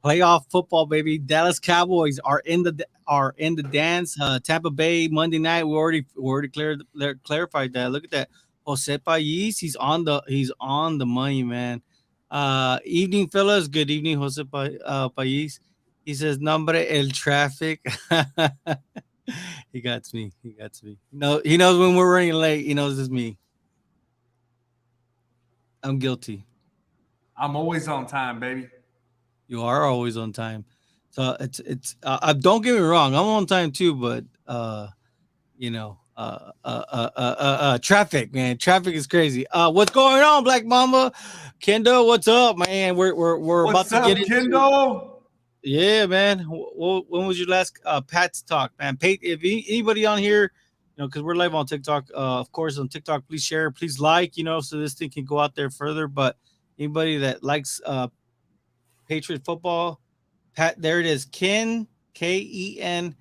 Playoff football, baby. Dallas Cowboys are in the dance. Tampa Bay Monday night. We already clarified that. Look at that. Jose Pais, he's on the money, man. Evening, fellas. Good evening, Pais. He says, "Nombre el traffic." He got me. He got me. No, he knows when we're running late. He knows it's me. I'm guilty. I'm always on time, baby. You are always on time. So don't get me wrong, I'm on time too, but traffic, man. Traffic is crazy. What's going on, Black Mamba? Kendo, what's up, man? We're about What's to get up, into Kendall? yeah, man. When was your last Pat's talk, man? Pate, if anybody on here, because we're live on TikTok, of course, on TikTok, please share, please like, so this thing can go out there further. But anybody that likes Patriot football, Pat, there it is. Ken Ken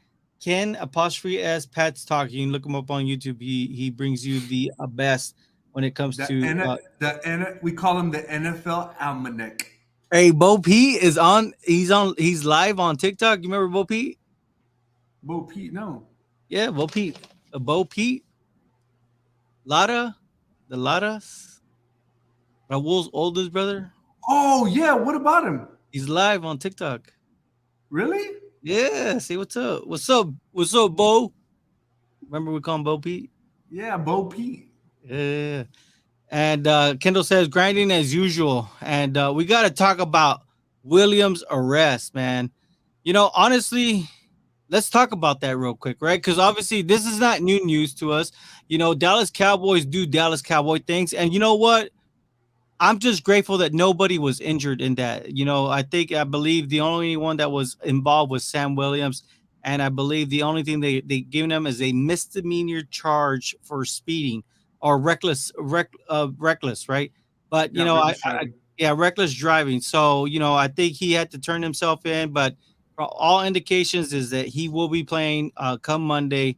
apostrophe S Pat's talk. You can look him up on YouTube. He brings you the best when it comes The to. we call him the NFL Almanac. Hey, Bo Pete is on. He's live on TikTok. You remember Bo Pete? Bo Pete, no. Yeah, Bo Pete. Bo Pete. Lara, the Laras. Raul's oldest brother. Oh yeah, what about him? He's live on TikTok. Really? Yeah. See what's up. What's up? What's up, Bo? Remember we call him Bo Pete? Yeah, Bo Pete. Yeah. And Kendall says grinding as usual. And we got to talk about Williams' arrest, man. Honestly, let's talk about that real quick, right? Because obviously this is not new news to us. Dallas Cowboys do Dallas Cowboy things. And you know what? I'm just grateful that nobody was injured in that. I believe the only one that was involved was Sam Williams. And I believe the only thing they given him is a misdemeanor charge for speeding or reckless, right? But, reckless driving. So, I think he had to turn himself in. But all indications is that he will be playing come Monday.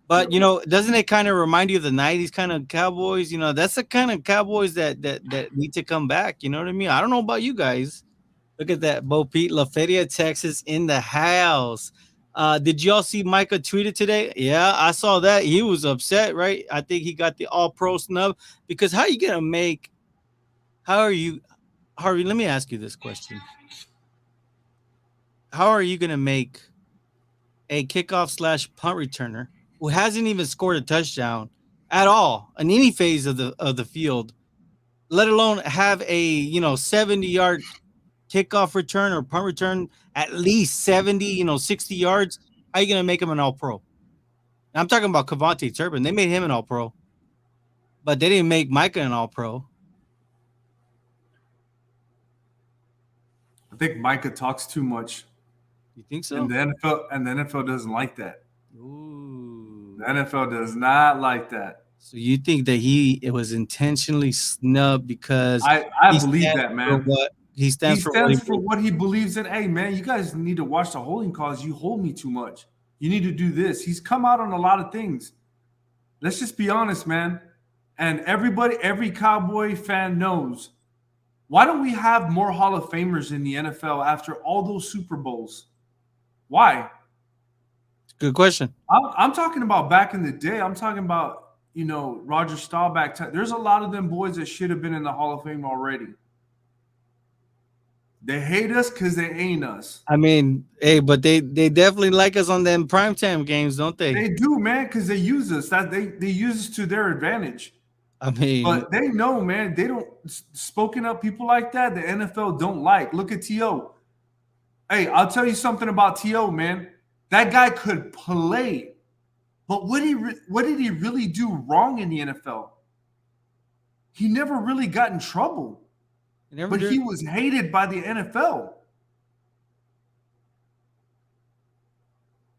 But doesn't it kind of remind you of the '90s kind of Cowboys? That's the kind of Cowboys that need to come back. You know what I mean? I don't know about you guys. Look at that, Bo Pete, La Feria, Texas, in the house. Did y'all see Micah tweeted today? Yeah, I saw that. He was upset, right? I think he got the All-Pro snub because how are you gonna make? How are you, Harvey? Let me ask you this question: how are you gonna make a kickoff/punt returner who hasn't even scored a touchdown at all in any phase of the field, let alone have a 70-yard kickoff return or punt return at least 70, 60 yards? How are you gonna make him an All-Pro? I'm talking about Cavante Turpin. They made him an All-Pro, but they didn't make Micah an All-Pro. I think Micah talks too much. You think so? And the NFL doesn't like that. Ooh. The NFL does not like that. So you think that it was intentionally snubbed because I believe that, man. He stands for what he believes in. Hey, man, you guys need to watch the holding calls. You hold me too much. You need to do this. He's come out on a lot of things. Let's just be honest, man. And every Cowboy fan knows. Why don't we have more Hall of Famers in the NFL after all those Super Bowls? Why? Good question. I'm talking about back in the day. I'm talking about, Roger Staubach. There's a lot of them boys that should have been in the Hall of Fame already. They hate us because they ain't us. I mean, hey, but they definitely like us on them primetime games, don't they? They do, man, because they use us. They use us to their advantage. I mean, but they know, man, they don't spoken up people like that. The NFL don't like. Look at T.O. Hey, I'll tell you something about T.O., man. That guy could play, but what did he really do wrong in the NFL? He never really got in trouble, but he was hated by the NFL.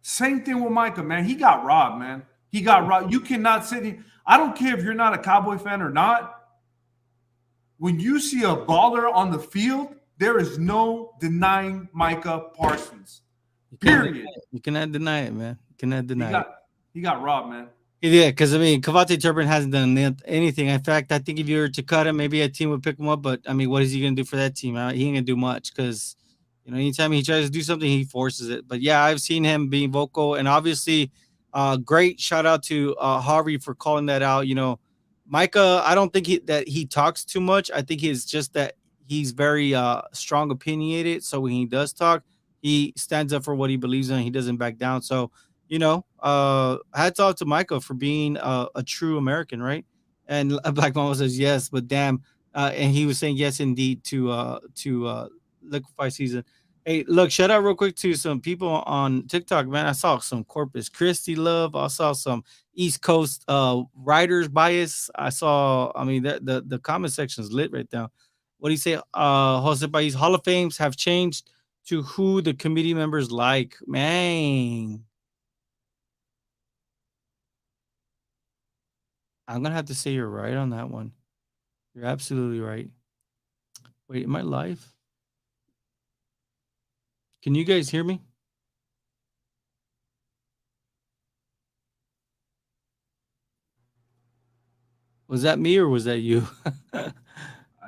Same thing with Micah, man. He got robbed, man. He got robbed. You cannot sit here. I don't care if you're not a Cowboy fan or not. When you see a baller on the field, there is no denying Micah Parsons. Period. You cannot deny it, man. You cannot deny it. He got robbed, man. Yeah, because, Cavante Turpin hasn't done anything. In fact, I think if you were to cut him, maybe a team would pick him up. But, what is he going to do for that team? He ain't going to do much because, Anytime he tries to do something, he forces it. But yeah, I've seen him being vocal, and obviously, great shout out to Harvey for calling that out. Micah, I don't think that he talks too much. I think it's just that he's very strong opinionated. So when he does talk, he stands up for what he believes in. He doesn't back down. So hats off to Micah for being a true American, right? And Black Mama says yes, but damn, and he was saying yes indeed to liquefy season. Hey, look, shout out real quick to some people on TikTok, man. I saw some Corpus Christi love. I saw some East Coast writers bias. I mean, the comment section is lit right now. What do you say? Jose Pais Hall of Fames have changed to who the committee members like. Man, I'm gonna have to say you're right on that one. You're absolutely right. Wait, am I live? Can you guys hear me? Was that me or was that you? I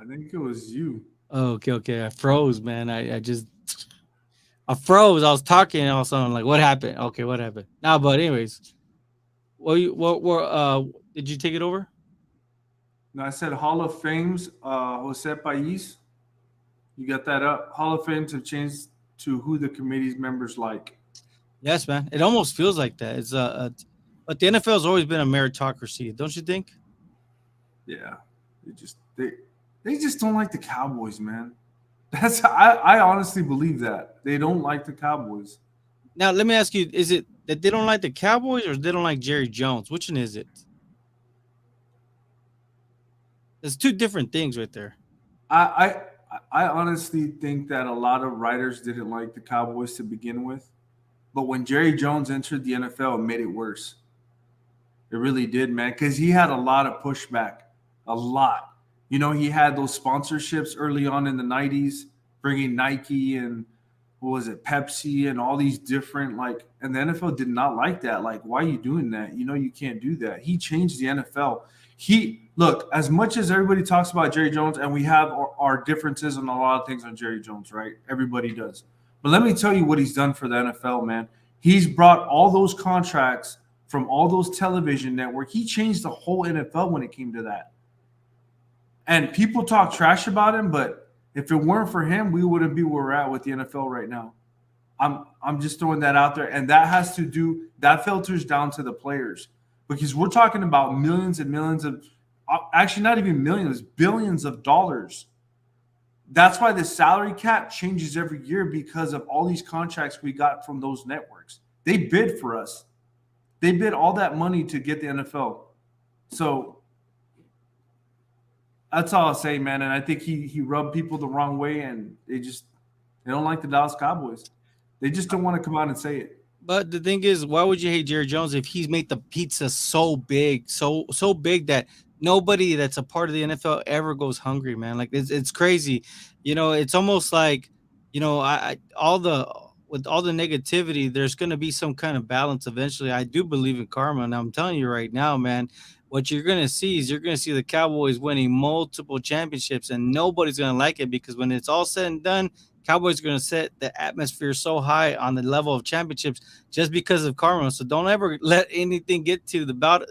think it was you. Oh, okay, okay. I froze, man. I froze. I was talking and all of a sudden I'm like, what happened? Okay, what happened? Now, but anyways, did you take it over? No, I said Hall of Fame's Jose Pais. You got that up. Hall of Fame to change to who the committee's members like. Yes, man. It almost feels like that. But the NFL has always been a meritocracy, don't you think? Yeah, they just they just don't like the Cowboys, man. I honestly believe that they don't like the Cowboys. Now, let me ask you: is it that they don't like the Cowboys, or they don't like Jerry Jones? Which one is it? There's two different things right there. I I honestly think that a lot of writers didn't like the Cowboys to begin with, but when Jerry Jones entered the NFL, it made it worse. It really did, man, because he had a lot of pushback, a lot. He had those sponsorships early on in the '90s, bringing Nike and what was it, Pepsi, and all these different and the NFL did not like that. Like, why are you doing that? You can't do that. He changed the NFL. He look as much as everybody talks about Jerry Jones, and we have our differences on a lot of things on Jerry Jones, right? Everybody does. But let me tell you what he's done for the NFL, man. He's brought all those contracts from all those television networks. He changed the whole NFL when it came to that. And people talk trash about him, but if it weren't for him, we wouldn't be where we're at with the NFL right now. I'm just throwing that out there, and that filters down to the players because we're talking about millions and millions of, actually not even millions, billions of dollars. That's why the salary cap changes every year because of all these contracts we got from those networks. They bid for us. They bid all that money to get the NFL. So that's all I'll say, man. And I think he rubbed people the wrong way, and they don't like the Dallas Cowboys. They just don't want to come out and say it. But the thing is, why would you hate Jerry Jones if he's made the pizza so big, so big that nobody that's a part of the NFL ever goes hungry, man? Like it's crazy. It's almost like, I all the with all the negativity, there's gonna be some kind of balance eventually. I do believe in karma, and I'm telling you right now, man, what you're gonna see is you're gonna see the Cowboys winning multiple championships, and nobody's gonna like it because when it's all said and done, Cowboys are going to set the atmosphere so high on the level of championships just because of karma. So don't ever let anything get to the bout.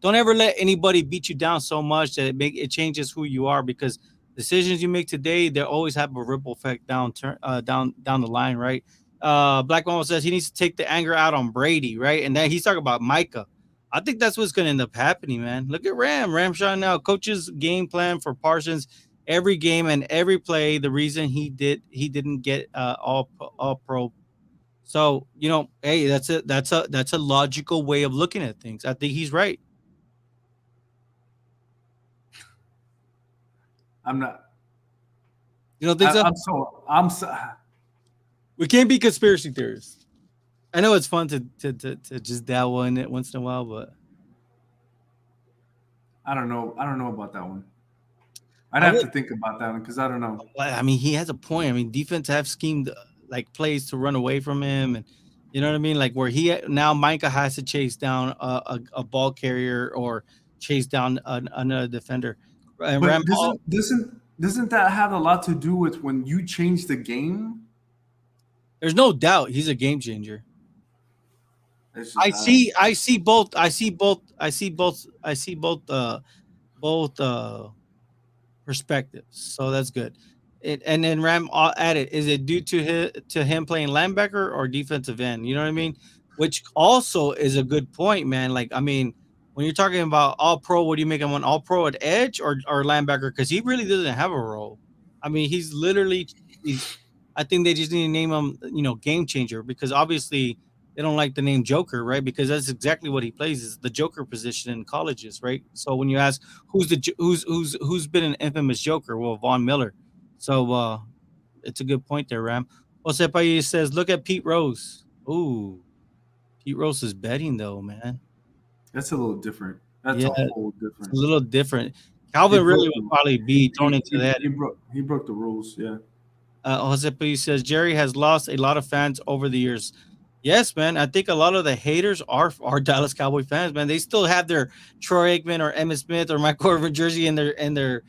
Don't ever let anybody beat you down so much that it changes who you are, because decisions you make today, they always have a ripple effect down the line, right? Black Mama says he needs to take the anger out on Brady, right? And then he's talking about Micah. I think that's what's going to end up happening, man. Look at Ramshot now. Coach's game plan for Parsons every game and every play. The reason he didn't get all pro. So hey, that's a logical way of looking at things. I think he's right. I'm not. You don't think so? I'm so. We can't be conspiracy theorists. I know it's fun to just dabble in it once in a while, but I don't know. I don't know about that one. I'd have to think about that one because I don't know. I mean, he has a point. I mean, defense have schemed like plays to run away from him, and you know what I mean. Like where now Micah has to chase down a ball carrier or chase down another defender. And But doesn't that have a lot to do with when you change the game? There's no doubt he's a game changer. It's I just see I see both I see both I see both I see both perspectives. So that's good. And then Ram added, is it due to him playing linebacker or defensive end? You know what I mean? Which also is a good point, man. Like, I mean, when you're talking about all pro, what do you make him an all pro at edge or linebacker? Because he really doesn't have a role. I mean, he's literally he's. I think they just need to name him, game changer because obviously they don't like the name Joker, right? Because that's exactly what he plays is the Joker position in colleges, right? So when you ask who's been an infamous Joker? Well, Von Miller. So it's a good point there, Ram. Jose Paye says, look at Pete Rose. Ooh, Pete Rose is betting though, man. that's a little different. That's Yeah, a whole it's different. a little different. He Calvin really broke would the probably be thrown into that. he broke the rules. Yeah. Jose P says Jerry has lost a lot of fans over the years. Yes, man. I think a lot of the haters are Dallas Cowboy fans, man. They still have their Troy Aikman or Emmitt Smith or Mike Corvin jersey in their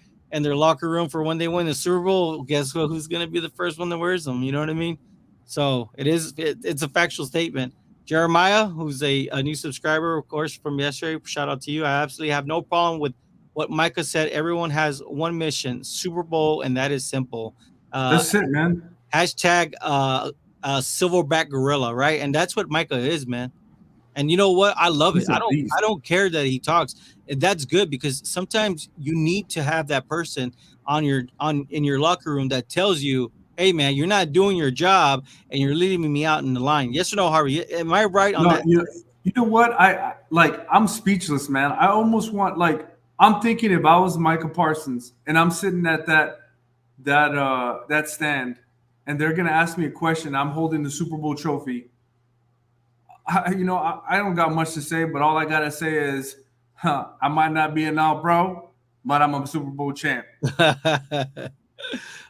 locker room for when they win the Super Bowl. Guess what? Who's going to be the first one that wears them? You know what I mean? So it's a factual statement. Jeremiah, who's a new subscriber, of course, from yesterday. Shout out to you. I absolutely have no problem with what Micah said. Everyone has one mission, Super Bowl, and that is simple. Uh, That's it, man. Hashtag silverback gorilla, right? And that's what Micah is, man. And you know what? I love it. He's a I beast. don't care that he talks. And that's good because sometimes you need to have that person on in your locker room that tells you, "Hey, man, you're not doing your job, and you're leaving me out in the line." Yes or no, Harvey? Am I right on No, that? you know what? I'm speechless, man. I almost want like I'm thinking if I was Micah Parsons and I'm sitting at that stand and they're gonna ask me a question, I'm holding the Super Bowl trophy. I don't got much to say, but all I gotta say is, I might not be an all pro, but I'm a Super Bowl champ. I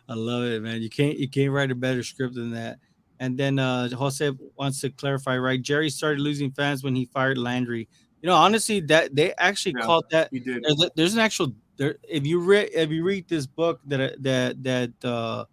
love it, man. You can't write a better script than that. And then Jose wants to clarify, right? Jerry started losing fans when he fired Landry. Honestly, that they actually Yeah, called that. he did. There's an actual there. If you read this book that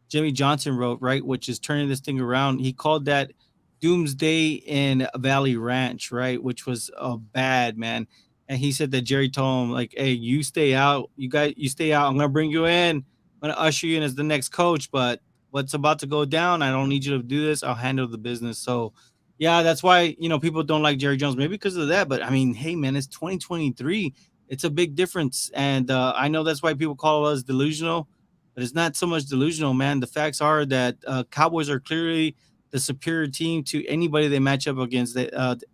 Jimmy Johnson wrote, right, which is turning this thing around, he called that Doomsday in Valley Ranch, right, which was bad, man. And he said that Jerry told him like, "Hey, you stay out. You stay out. I'm gonna bring you in. I'm gonna usher you in as the next coach. But what's about to go down, I don't need you to do this. I'll handle the business." So, yeah, that's why people don't like Jerry Jones, maybe because of that. But I mean, hey, man, it's 2023. It's a big difference, and I know that's why people call us delusional, but it's not so much delusional, man. The facts are that Cowboys are clearly the superior team to anybody they match up against. They,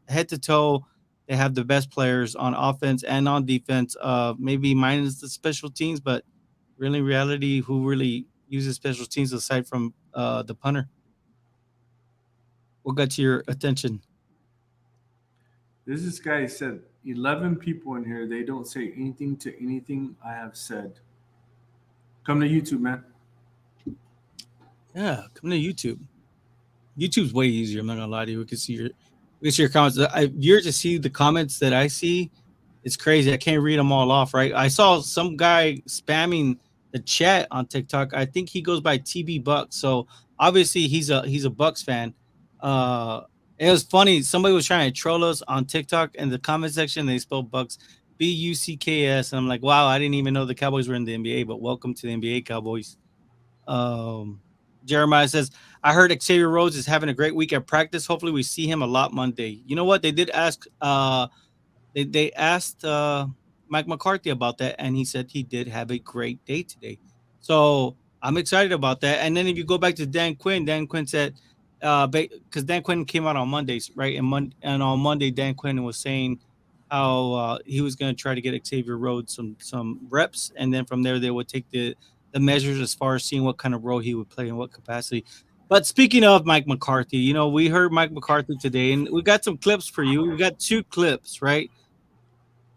head to toe, they have the best players on offense and on defense. Maybe minus the special teams, but really, in reality, who really uses special teams aside from the punter? What got your attention? There's this guy who said 11 people in here. They don't say anything to anything I have said. Come to YouTube, man. Yeah, come to YouTube. YouTube's way easier. I'm not gonna lie to you. We can see your comments. You're to see the comments that I see. It's crazy. I can't read them all off. Right. I saw some guy spamming the chat on TikTok. I think he goes by TB Bucks. So obviously he's a Bucks fan. Uh, it was funny. Somebody was trying to troll us on TikTok in the comment section. They spelled Bucks Bucks, and I'm like, wow, I didn't even know the Cowboys were in the NBA. But welcome to the NBA, Cowboys. Um, Jeremiah says, I heard Xavier Rhodes is having a great week at practice. Hopefully, we see him a lot Monday. You know what? They did ask. They asked Mike McCarthy about that, and he said he did have a great day today. So I'm excited about that. And then if you go back to Dan Quinn said, because Dan Quinn came out on Mondays, right? And on Monday, Dan Quinn was saying how he was going to try to get Xavier Rhodes some reps, and then from there they would take the measures as far as seeing what kind of role he would play in what capacity. But speaking of Mike McCarthy, we heard Mike McCarthy today, and we got some clips for you. We got two clips, right?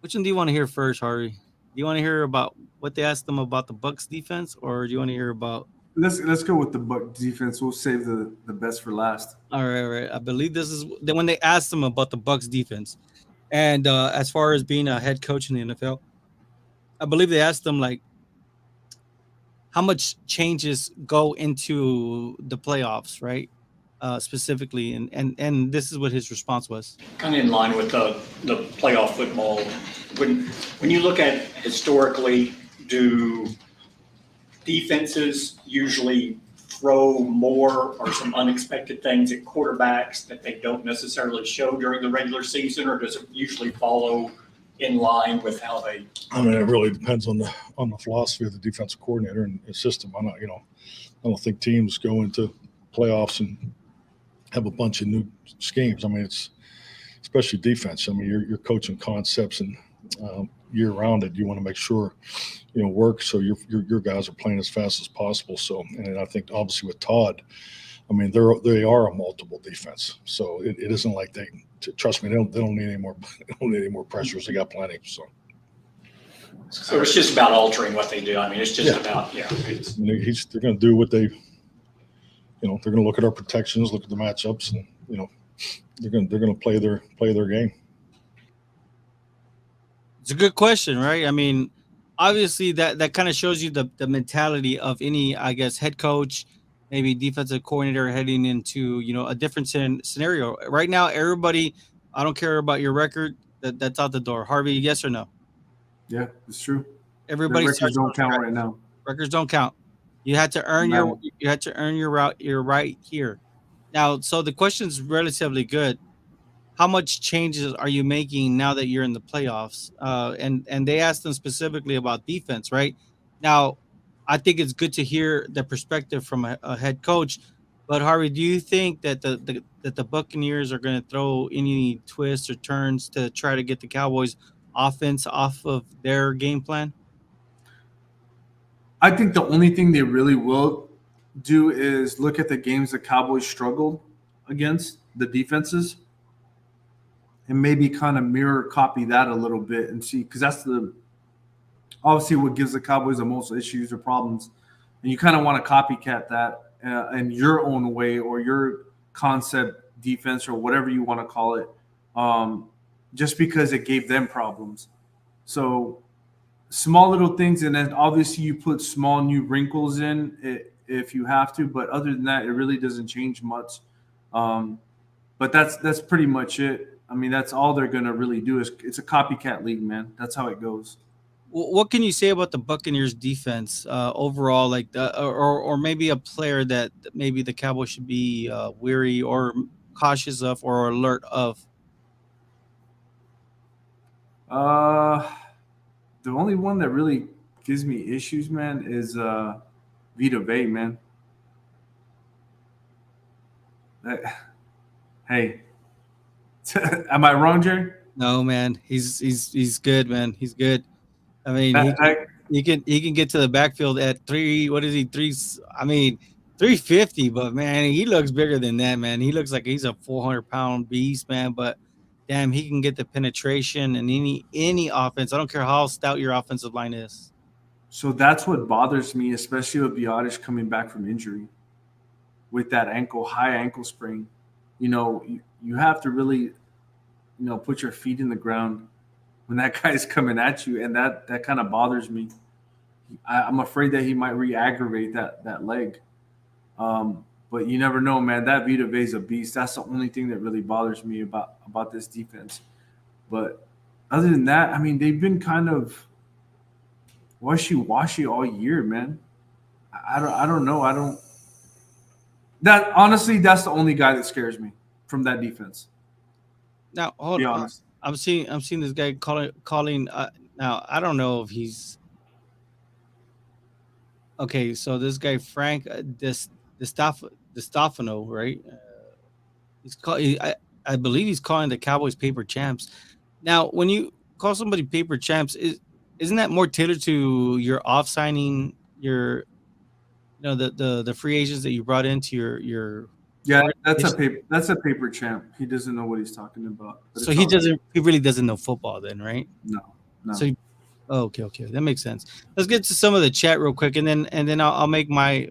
Which one do you want to hear first, Harvey? Do you want to hear about what they asked them about the Bucks defense, or do you want to hear about? Let's go with the Buck defense. We'll save the best for last. All right. I believe this is when they asked them about the Bucks defense, and as far as being a head coach in the NFL, I believe they asked them like how much changes go into the playoffs, right? specifically, and this is what his response was. Kind of in line with the playoff football. When you look at historically, do defenses usually throw more or some unexpected things at quarterbacks that they don't necessarily show during the regular season, or does it usually follow in line with how they? I mean, it really depends on the philosophy of the defensive coordinator and his system. I don't think teams go into playoffs and have a bunch of new schemes. I mean, it's especially defense. I mean, you're coaching concepts and year round it. You want to make sure work so your guys are playing as fast as possible. So, and I think obviously with Todd, I mean they are a multiple defense. So it isn't like trust me, they don't need any more they don't need any more pressures. They got plenty. So it's just about altering what they do. I mean, it's just about they're going to do what they. They're going to look at our protections, look at the matchups, and they're going to play their game. It's a good question, right? I mean, obviously that kind of shows you the mentality of any, I guess, head coach, maybe defensive coordinator heading into a different scenario. Right now, everybody, I don't care about your record, that's out the door. Harvey, yes or no? Yeah, it's true. Everybody records don't count right now. Records don't count. You had to earn your route. You're right here. Now, so the question is relatively good. How much changes are you making now that you're in the playoffs? And they asked them specifically about defense, right? Now, I think it's good to hear the perspective from a head coach. But Harvey, do you think that the Buccaneers are going to throw any twists or turns to try to get the Cowboys offense off of their game plan? I think the only thing they really will do is look at the games the Cowboys struggled against, the defenses, and maybe kind of mirror copy that a little bit and see, because that's obviously what gives the Cowboys the most issues or problems. And you kind of want to copycat that in your own way or your concept defense or whatever you want to call it, just because it gave them problems. So small little things, and then obviously you put small new wrinkles in if you have to, but other than that, it really doesn't change much. But that's pretty much it. I mean, that's all they're gonna really do. It's a copycat league, man. That's how it goes. What can you say about the Buccaneers defense overall, like or maybe a player that maybe the Cowboys should be weary or cautious of or alert of? The only one that really gives me issues, man, is Vita Vey, man. Hey, am I wrong, Jerry? No, man, he's good, man. He's good. I mean, he can get to the backfield at three. What is he? Three? I mean, 350. But man, he looks bigger than that, man. He looks like he's a 400-pound beast, man. But damn, he can get the penetration in any offense. I don't care how stout your offensive line is. So that's what bothers me, especially with Biotish coming back from injury with that high ankle sprain. You have to really, put your feet in the ground when that guy's coming at you, and that kind of bothers me. I'm afraid that he might re-aggravate that leg. But you never know, man. That Vita Vey's a beast. That's the only thing that really bothers me about this defense. But other than that, I mean, they've been kind of washy all year, man. I don't know. Honestly, that's the only guy that scares me from that defense. Now, hold on. I'm seeing this guy calling. Now, I don't know if he's okay. So this guy Frank DeStefano, right? I believe he's calling the Cowboys paper champs. Now, when you call somebody paper champs, isn't that more tailored to your off signing, the free agents that you brought into your Yeah, that's a paper champ. He doesn't know what he's talking about. So he really doesn't know football then, right? No. So okay, that makes sense. Let's get to some of the chat real quick, and then I'll make my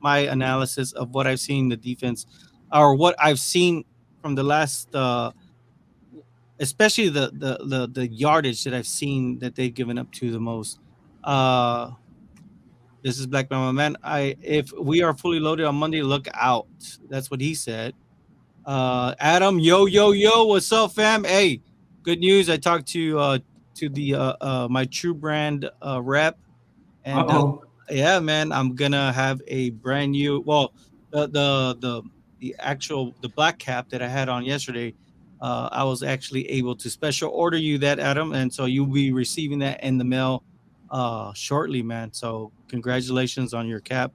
my analysis of what I've seen the defense, or what I've seen from the last, especially the yardage that I've seen that they've given up to the most. This is Black Mama Man. If we are fully loaded on Monday, look out. That's what he said. Adam, yo, what's up, fam? Hey, good news. I talked to the my True Brand rep, and Uh-oh. yeah, man, I'm gonna have a brand new. Well, the actual the black cap that I had on yesterday. I was actually able to special order you that, Adam, and so you'll be receiving that in the mail shortly, man. So congratulations on your cap.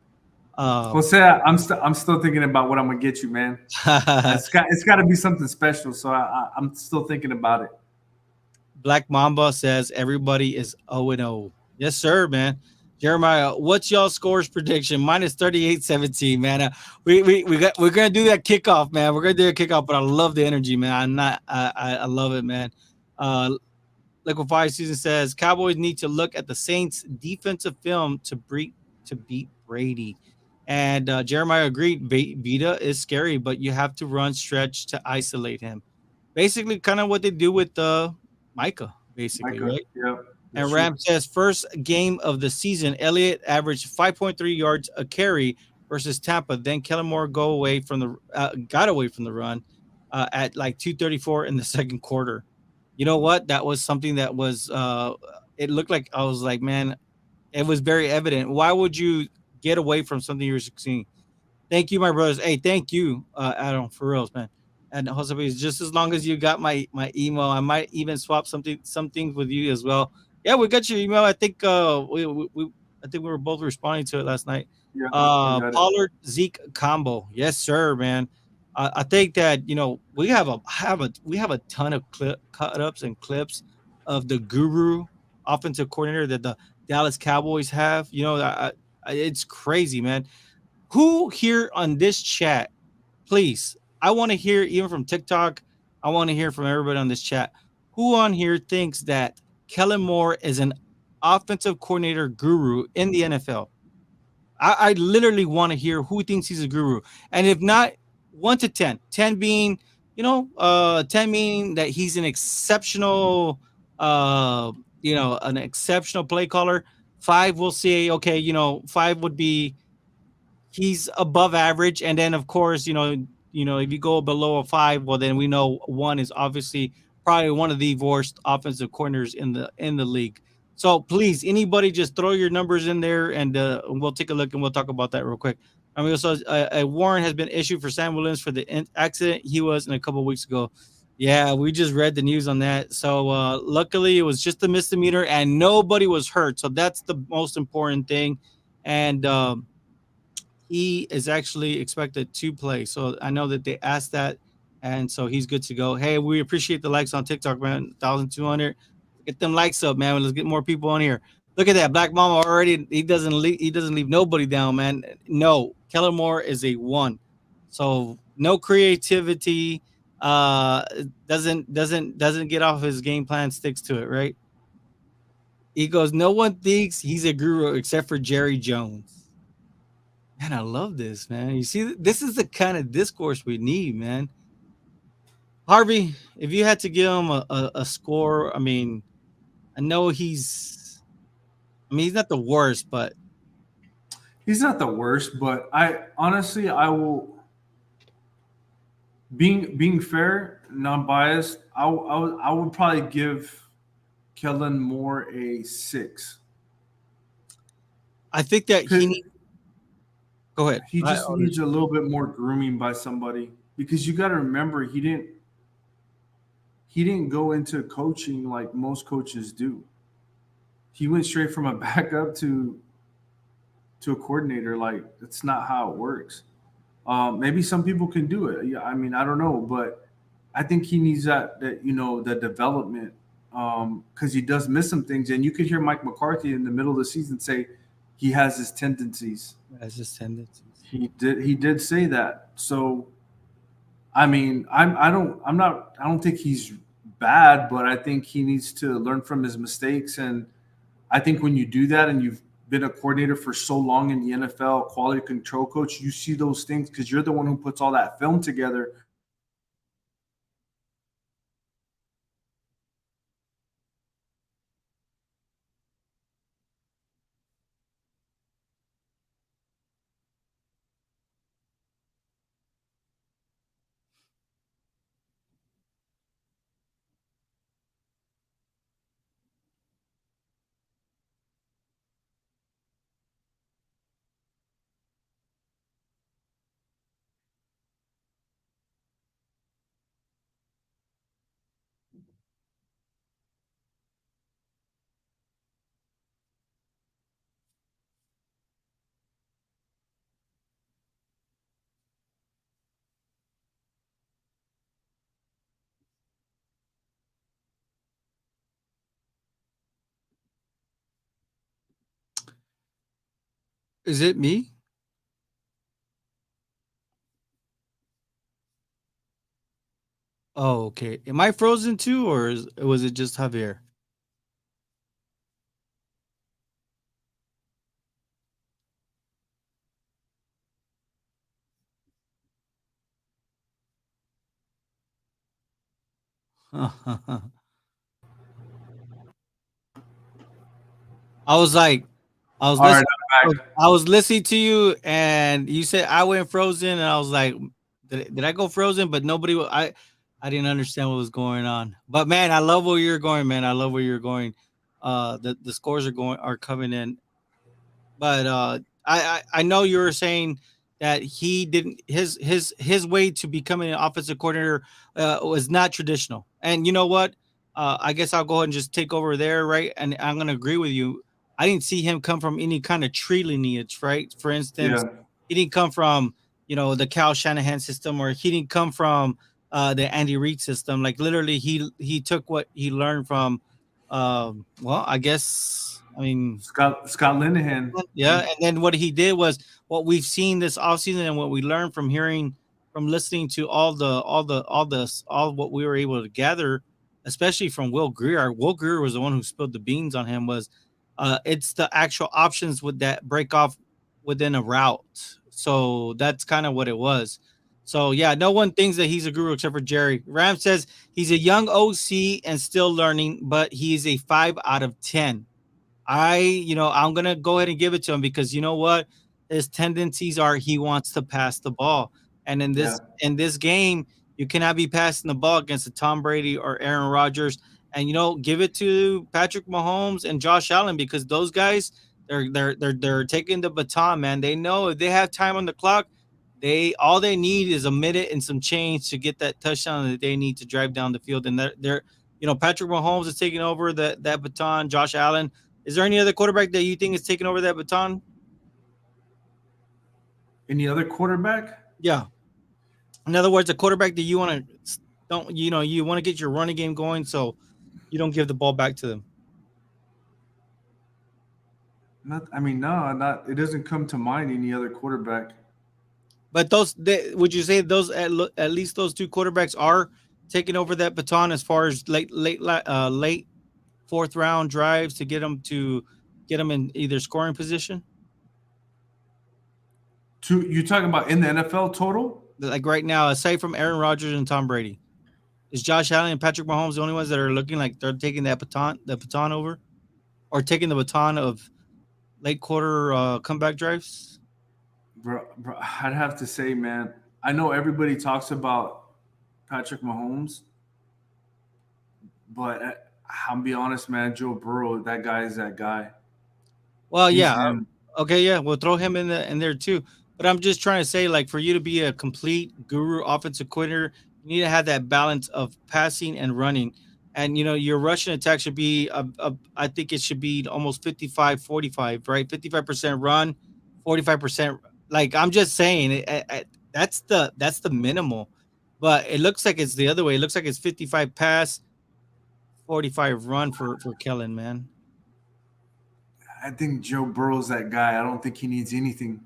Um, Jose, I'm still thinking about what I'm gonna get you, man. It's got to be something special. So I'm still thinking about it. Black Mamba says everybody is 0-0. Yes, sir, man. Jeremiah, what's y'all scores prediction? Mine is 38-17, man. We're gonna do that kickoff, man. We're gonna do a kickoff, but I love the energy, man. I love it, man. Uh Liquefy Season says Cowboys need to look at the Saints defensive film to beat Brady. And Jeremiah agreed. Vita is scary, but you have to run stretch to isolate him. Basically, kind of what they do with Micah, basically, Micah, right? yeah, that's And true. Ram says first game of the season, Elliott averaged 5.3 yards a carry versus Tampa. Then Kellen Moore got away from the run at like 234 in the second quarter. You know what? That was something that was. It looked like I was like, man, it was very evident. Why would you get away from something you're succeeding? Thank you, my brothers. Hey, thank you, Adam, for reals, man. And Jose, Luis, just as long as you got my email, I might even swap some things with you as well. Yeah, we got your email. I think I think we were both responding to it last night. Yeah, we got it. Pollard Zeke combo, yes, sir, man. I think that we have a ton of cut ups and clips of the guru offensive coordinator that the Dallas Cowboys have. It's crazy, man. Who here on this chat, please, I want to hear even from TikTok, I want to hear from everybody on this chat. Who on here thinks that Kellen Moore is an offensive coordinator guru in the NFL? I literally want to hear who thinks he's a guru. And if not, 1 to 10, 10 being, 10 meaning that he's an exceptional, an exceptional play caller. Five will say, okay, five would be he's above average, and then of course if you go below a five, well then we know one is obviously probably one of the worst offensive corners in the league. So please, anybody, just throw your numbers in there, and we'll take a look and we'll talk about that real quick. I mean, also a warrant has been issued for Sam Williams for the accident he was in a couple of weeks ago. Yeah, we just read the news on that. So luckily it was just a misdemeanor and nobody was hurt, so that's the most important thing. And he is actually expected to play. So I know that they asked that, and so he's good to go. Hey, we appreciate the likes on TikTok, man. 1,200. Get them likes up, man. Let's get more people on here. Look at that, Black Mama already. He doesn't leave. He doesn't leave nobody down, man. No, Kellen Moore is a one. So no creativity. Doesn't get off his game plan. Sticks to it, right? He goes. No one thinks he's a guru except for Jerry Jones. Man, I love this, man. You see, this is the kind of discourse we need, man. Harvey, if you had to give him a score, I mean, I know he's not the worst, but He's not the worst, but I honestly, I will being fair, non-biased. I would probably give Kellen Moore a 6. I think that he 'Cause needs. Go ahead. he just needs a little bit more grooming by somebody, because you got to remember he didn't go into coaching like most coaches do. He went straight from a backup to a coordinator. Like, that's not how it works. Maybe some people can do it. Yeah, I mean, I don't know, but I think he needs that development, because he does miss some things. And you could hear Mike McCarthy in the middle of the season say he has his tendencies. That's just tendencies. He did say that. So I mean, I don't think he's bad, but I think he needs to learn from his mistakes. And I think when you do that and you've been a coordinator for so long in the NFL, quality control coach, you see those things because you're the one who puts all that film together. Is it me? Oh, okay. Am I frozen too, or was it just Javier? I was like, I was All right, listening. I'm back. I was listening to you, and you said I went frozen, and I was like, did I go frozen? But nobody. I didn't understand what was going on. But man, I love where you're going, man. I love where you're going. The scores are coming in. But I know you were saying that he didn't his way to becoming an offensive coordinator was not traditional. And you know what? I guess I'll go ahead and just take over there, right? And I'm gonna agree with you. I didn't see him come from any kind of tree lineage, right? For instance, Yeah, he didn't come from the Cal Shanahan system, or he didn't come from the Andy Reid system. Like literally, he took what he learned from. Well, I guess I mean Scott Linehan. yeah, and then what he did was what we've seen this offseason and what we learned from hearing from listening to all what we were able to gather, especially from Will Greer. Will Greer was the one who spilled the beans on him. Was it's the actual options with that break off within a route. So that's kind of what it was. So yeah, no one thinks that he's a guru except for Jerry. Ram says he's a young OC and still learning, but he's a 5 out of 10. I'm gonna go ahead and give it to him because you know what? His tendencies are he wants to pass the ball. And in Yeah, this game, you cannot be passing the ball against a Tom Brady or Aaron Rodgers. And give it to Patrick Mahomes and Josh Allen because those guys they're taking the baton, man. They know if they have time on the clock, they need is a minute and some change to get that touchdown that they need to drive down the field. And Patrick Mahomes is taking over that baton. Josh Allen, is there any other quarterback that you think is taking over that baton? any other quarterback? Yeah. In other words, a quarterback that you want to don't you want to get your running game going, so you don't give the ball back to them. Not, I mean, no, not. It doesn't come to mind any other quarterback. But would you say those at least those two quarterbacks are taking over that baton as far as late fourth round drives to get them in either scoring position? You talking about in the NFL total? Like right now, aside from Aaron Rodgers and Tom Brady, is Josh Allen and Patrick Mahomes the only ones that are looking like they're taking that baton over, or taking the baton of late quarter comeback drives? Bro, I'd have to say, man. I know everybody talks about Patrick Mahomes, but I'll be honest, man. Joe Burrow, that guy is that guy. Well, He's yeah, him. okay, yeah, we'll throw him in there too. But I'm just trying to say, like, for you to be a complete guru offensive coordinator, you need to have that balance of passing and running. And your rushing attack should be I think it should be almost 55-45, right? 55% run, 45%. Like I'm just saying, that's the minimal. But it looks like it's the other way. It looks like it's 55 pass, 45 run for Kellen, man. I think Joe Burrow's that guy. I don't think he needs anything.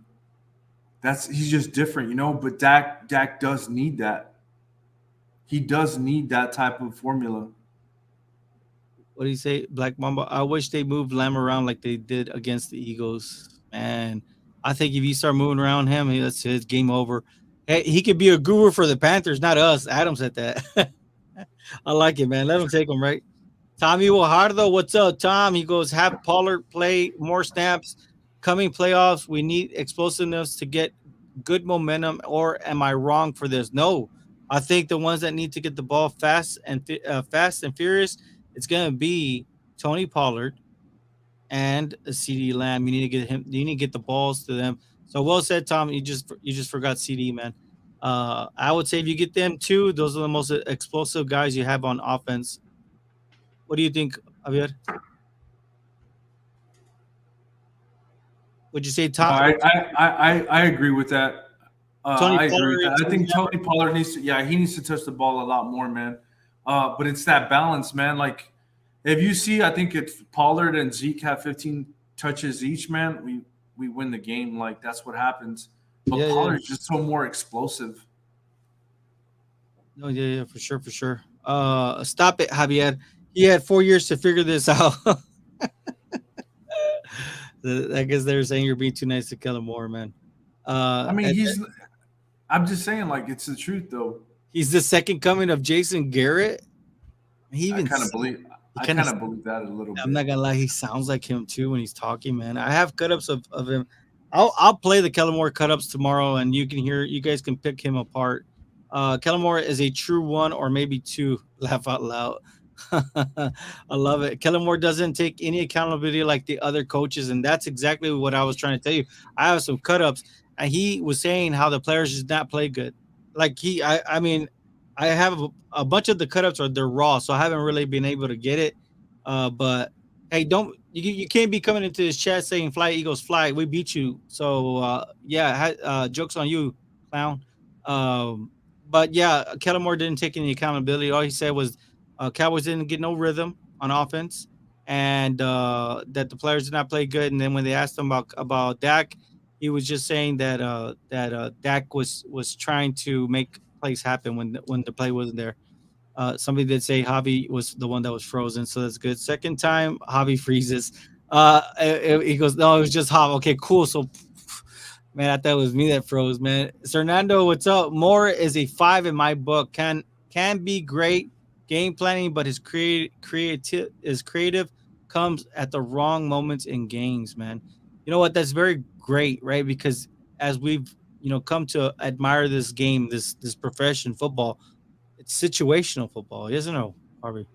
He's just different, But Dak does need that. He does need that type of formula. What do you say, Black Mamba? I wish they moved Lamb around like they did against the Eagles. Man, I think if you start moving around him, that's his game over. Hey, he could be a guru for the Panthers, not us. Adam said that. I like it, man. Let him take him, right? Tommy Wajardo, what's up, Tom? He goes, have Pollard play more snaps. Coming playoffs, we need explosiveness to get good momentum. Or am I wrong for this? No, I think the ones that need to get the ball fast and furious, it's gonna be Tony Pollard and CD Lamb. You need to get him. You need to get the balls to them. So well said, Tom. You just forgot CD, man. I would say if you get them too, those are the most explosive guys you have on offense. What do you think, Javier? Would you say No, Tom, I agree with that. Tony I agree with Pollard? that. I think Tony Pollard needs to. Yeah, he needs to touch the ball a lot more, man. But it's that balance, man. Like if you see, I think it's Pollard and Zeke have 15 touches each, man. we win the game. Like that's what happens. But Yeah, yeah. Pollard's just so more explosive. No, yeah, for sure, for sure. Stop it, Javier. He had 4 years to figure this out. I guess they're saying you're being too nice to Kellen Moore, man. I mean, And I'm just saying, like, it's the truth, though. he's the second coming of Jason Garrett. He I even kind of believe. I kinda kind of believe that a little I'm bit. not gonna lie, he sounds like him too when he's talking, man. I have cut-ups of him. I'll play the Kellen Moore cut-ups tomorrow, and you guys can pick him apart. Kellen Moore is a true one or maybe two. Laugh out loud. I love it. Kellen Moore doesn't take any accountability like the other coaches, and that's exactly what I was trying to tell you. I have some cut-ups, and he was saying how the players did not play good. Like I mean, I have a bunch of the cut-ups are they're raw, so I haven't really been able to get it. But hey, don't you can't be coming into this chat saying "Fly Eagles fly." We beat you, so yeah. Jokes on you, clown. But yeah, Kellen Moore didn't take any accountability. All he said was Cowboys didn't get no rhythm on offense, and that the players did not play good. And then when they asked him about Dak, he was just saying that Dak was trying to make plays happen when the play wasn't there. Somebody did say Javi was the one that was frozen, so that's good. Second time, Javi freezes. He goes, no, it was just Javi. Okay, cool. So, man, I thought it was me that froze, man. Fernando, what's up? Moore is a 5 in my book. Can be great game planning, but his creative comes at the wrong moments in games, man. You know what? That's very great, right? Because as we've come to admire this game, this profession, football, it's situational football, isn't it, Harvey?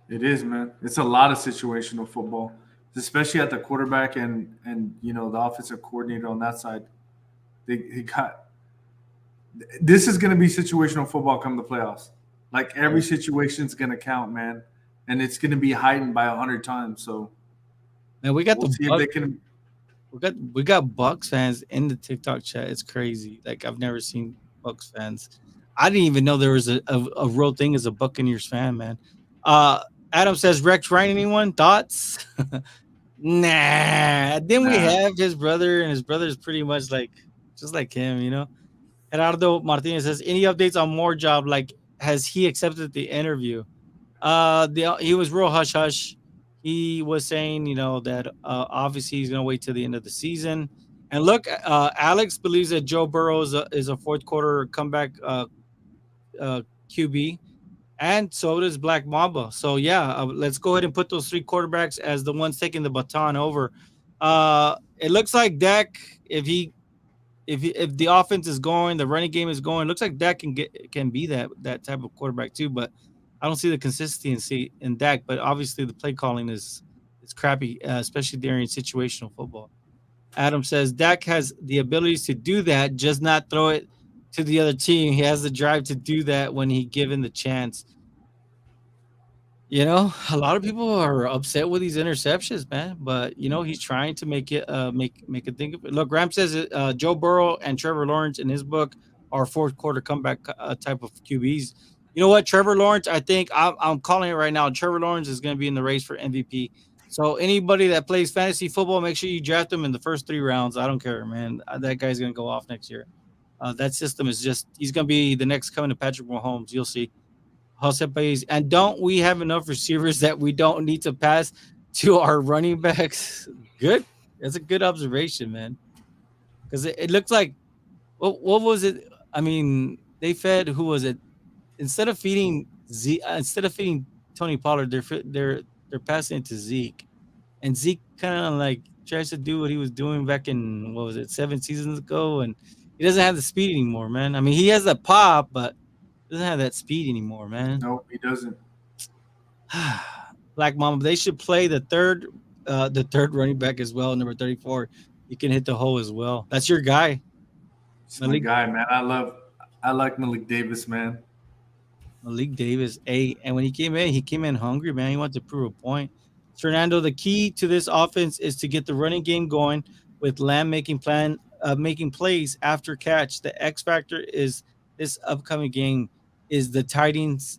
It is, man. It's a lot of situational football, especially at the quarterback and the offensive coordinator on that side. They got this is going to be situational football come the playoffs. Like every situation is going to count, man, and it's going to be heightened by 100 times. So, Man, we got we'll see if they can. we got Bucks fans in the TikTok chat. It's crazy. Like I've never seen Bucks fans. I didn't even know there was a real thing as a Buccaneers fan, man. Adam says Rex Ryan. Anyone thoughts? Nah. Then we have his brother, and his brother's pretty much like just like him, Gerardo Martinez says, any updates on Moore job? Like, has he accepted the interview? He was real hush hush. He was saying, that obviously he's gonna wait till the end of the season. And look, Alex believes that Joe Burrow is a fourth quarter comeback QB, and so does Black Mamba. So yeah, let's go ahead and put those three quarterbacks as the ones taking the baton over. It looks like Dak, if the offense is going, the running game is going, looks like Dak can be that type of quarterback too. But I don't see the consistency in Dak. But obviously the play calling is crappy, especially during situational football. Adam says Dak has the abilities to do that, just not throw it to the other team. He has the drive to do that when he given the chance. A lot of people are upset with these interceptions, man. But he's trying to make it make it think of it. Look, Graham says Joe Burrow and Trevor Lawrence in his book are fourth quarter comeback type of QBs. You know what, Trevor Lawrence? I think I'm calling it right now. Trevor Lawrence is going to be in the race for MVP. So anybody that plays fantasy football, make sure you draft him in the first 3 rounds. I don't care, man. That guy's going to go off next year. That system is he's going to be the next coming to Patrick Mahomes. You'll see. Jose País. And don't we have enough receivers that we don't need to pass to our running backs? Good. That's a good observation, man. Because it looks like, what was it? I mean, they fed, who was it? Instead of feeding Tony Pollard, they're passing it to Zeke, and Zeke kind of like tries to do what he was doing back in 7 seasons ago, and he doesn't have the speed anymore, man. I mean, he has that pop, but doesn't have that speed anymore, man. No, he doesn't. Black Mama, they should play the third running back as well, number 34. You can hit the hole as well. That's your guy. It's my guy, man. I like Malik Davis, man. Malik Davis, and when he came in hungry, man. He wanted to prove a point. Fernando, the key to this offense is to get the running game going with Lamb making plays after catch. The X factor is this upcoming game is the tight ends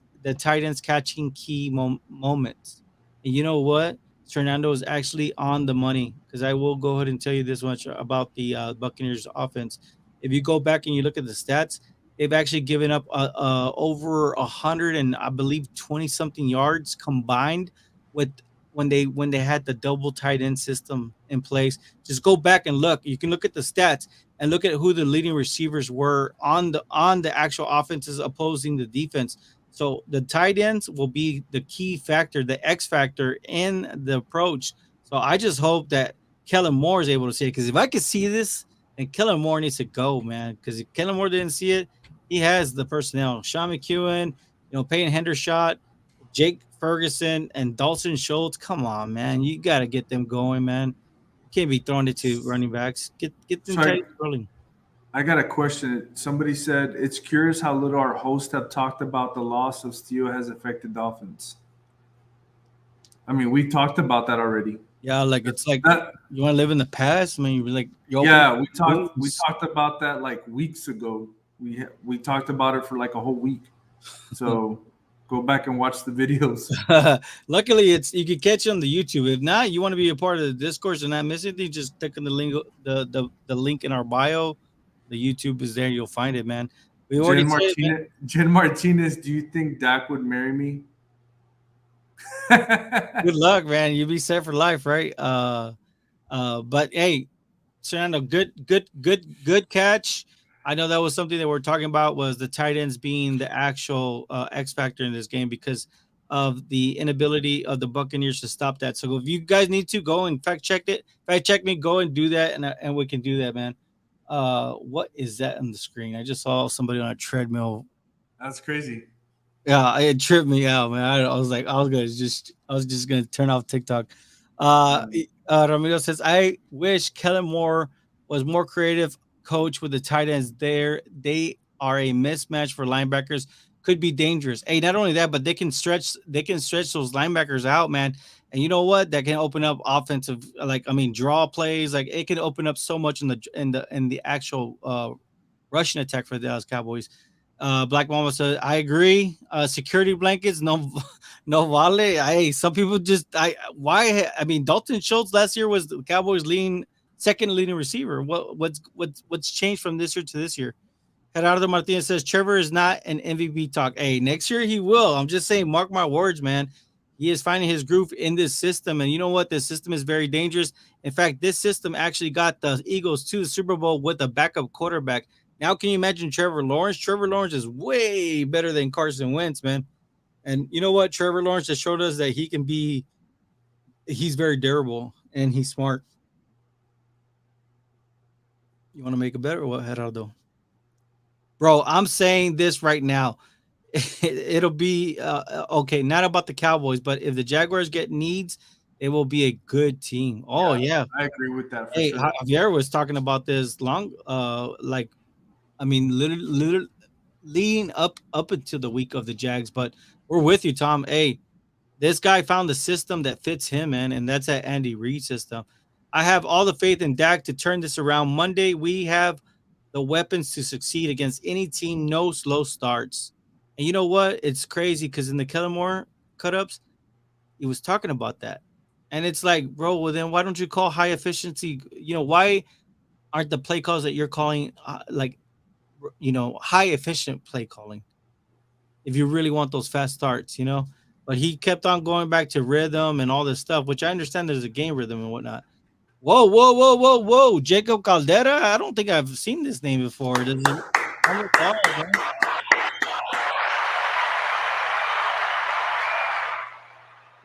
catching key moments. And you know what? Fernando is actually on the money, because I will go ahead and tell you this much about the Buccaneers offense. If you go back and you look at the stats, they've actually given up over 100 and I believe 20 something yards combined with when they had the double tight end system in place. Just go back and look. You can look at the stats and look at who the leading receivers were on the actual offenses opposing the defense. So the tight ends will be the key factor, the X factor in the approach. So I just hope that Kellen Moore is able to see it, because if I could see this, then Kellen Moore needs to go, man. Because if Kellen Moore didn't see it, he has the personnel. Sean McEwen, Peyton Hendershot, Jake Ferguson, and Dalton Schultz. Come on, man. You got to get them going, man. You can't be throwing it to running backs. Get them tight rolling. I got a question. Somebody said it's curious how little our hosts have talked about the loss of Steele has affected Dolphins. I mean, we talked about that already. Yeah, like it's like you want to live in the past. I mean, you're like, we talked about that like weeks ago. We talked about it for like a whole week. So go back and watch the videos. Luckily, you can catch it on the YouTube. If not, you want to be a part of the discourse and not miss anything, just click on the link, the link in our bio. The YouTube is there. You'll find it, man. We already Jen Martinez, do you think Dak would marry me? Good luck, man. You'll be set for life, right? But hey, Fernando, good catch. I know that was something that we're talking about, was the tight ends being the actual X factor in this game because of the inability of the Buccaneers to stop that. So if you guys need to go and fact check me, go and do that, and we can do that, man. What is that on the screen? I just saw somebody on a treadmill. That's crazy. Yeah, it tripped me out, man. I was just gonna turn off TikTok. Ramiro says, I wish Kellen Moore was more creative coach with the tight ends there. They are a mismatch for linebackers. Could be dangerous. Hey, not only that, but they can stretch those linebackers out, man. And you know what? That can open up offensive, draw plays. Like it can open up so much in the actual rushing attack for the Dallas Cowboys. Black Mama said, I agree. Security blankets, no vale. Some people Dalton Schultz last year was the Cowboys' second leading receiver. What's changed from this year to this year? Gerardo Martinez says Trevor is not an MVP talk. Hey, next year he will. I'm just saying, mark my words, man. He is finding his groove in this system. And you know what? This system is very dangerous. In fact, this system actually got the Eagles to the Super Bowl with a backup quarterback. Now, can you imagine Trevor Lawrence? Trevor Lawrence is way better than Carson Wentz, man. And you know what? Trevor Lawrence just showed us that he's very durable and he's smart. You want to make it better? What, Gerardo? Bro, I'm saying this right now. It'll be okay, not about the Cowboys, but if the Jaguars get needs, it will be a good team. Oh, yeah. I agree with that. Hey, sure. Javier was talking about this literally leading up until the week of the Jags, but we're with you, Tom. Hey, this guy found the system that fits him, man, and that's that Andy Reid system. I have all the faith in Dak to turn this around. Monday, we have the weapons to succeed against any team, no slow starts. And you know what? It's crazy because in the Kellen Moore cut-ups, he was talking about that. And it's like, bro, well, then why don't you call high efficiency? Why aren't the play calls that you're calling high efficient play calling if you really want those fast starts, But he kept on going back to rhythm and all this stuff, which I understand there's a game rhythm and whatnot. Whoa. Jacob Caldera? I don't think I've seen this name before.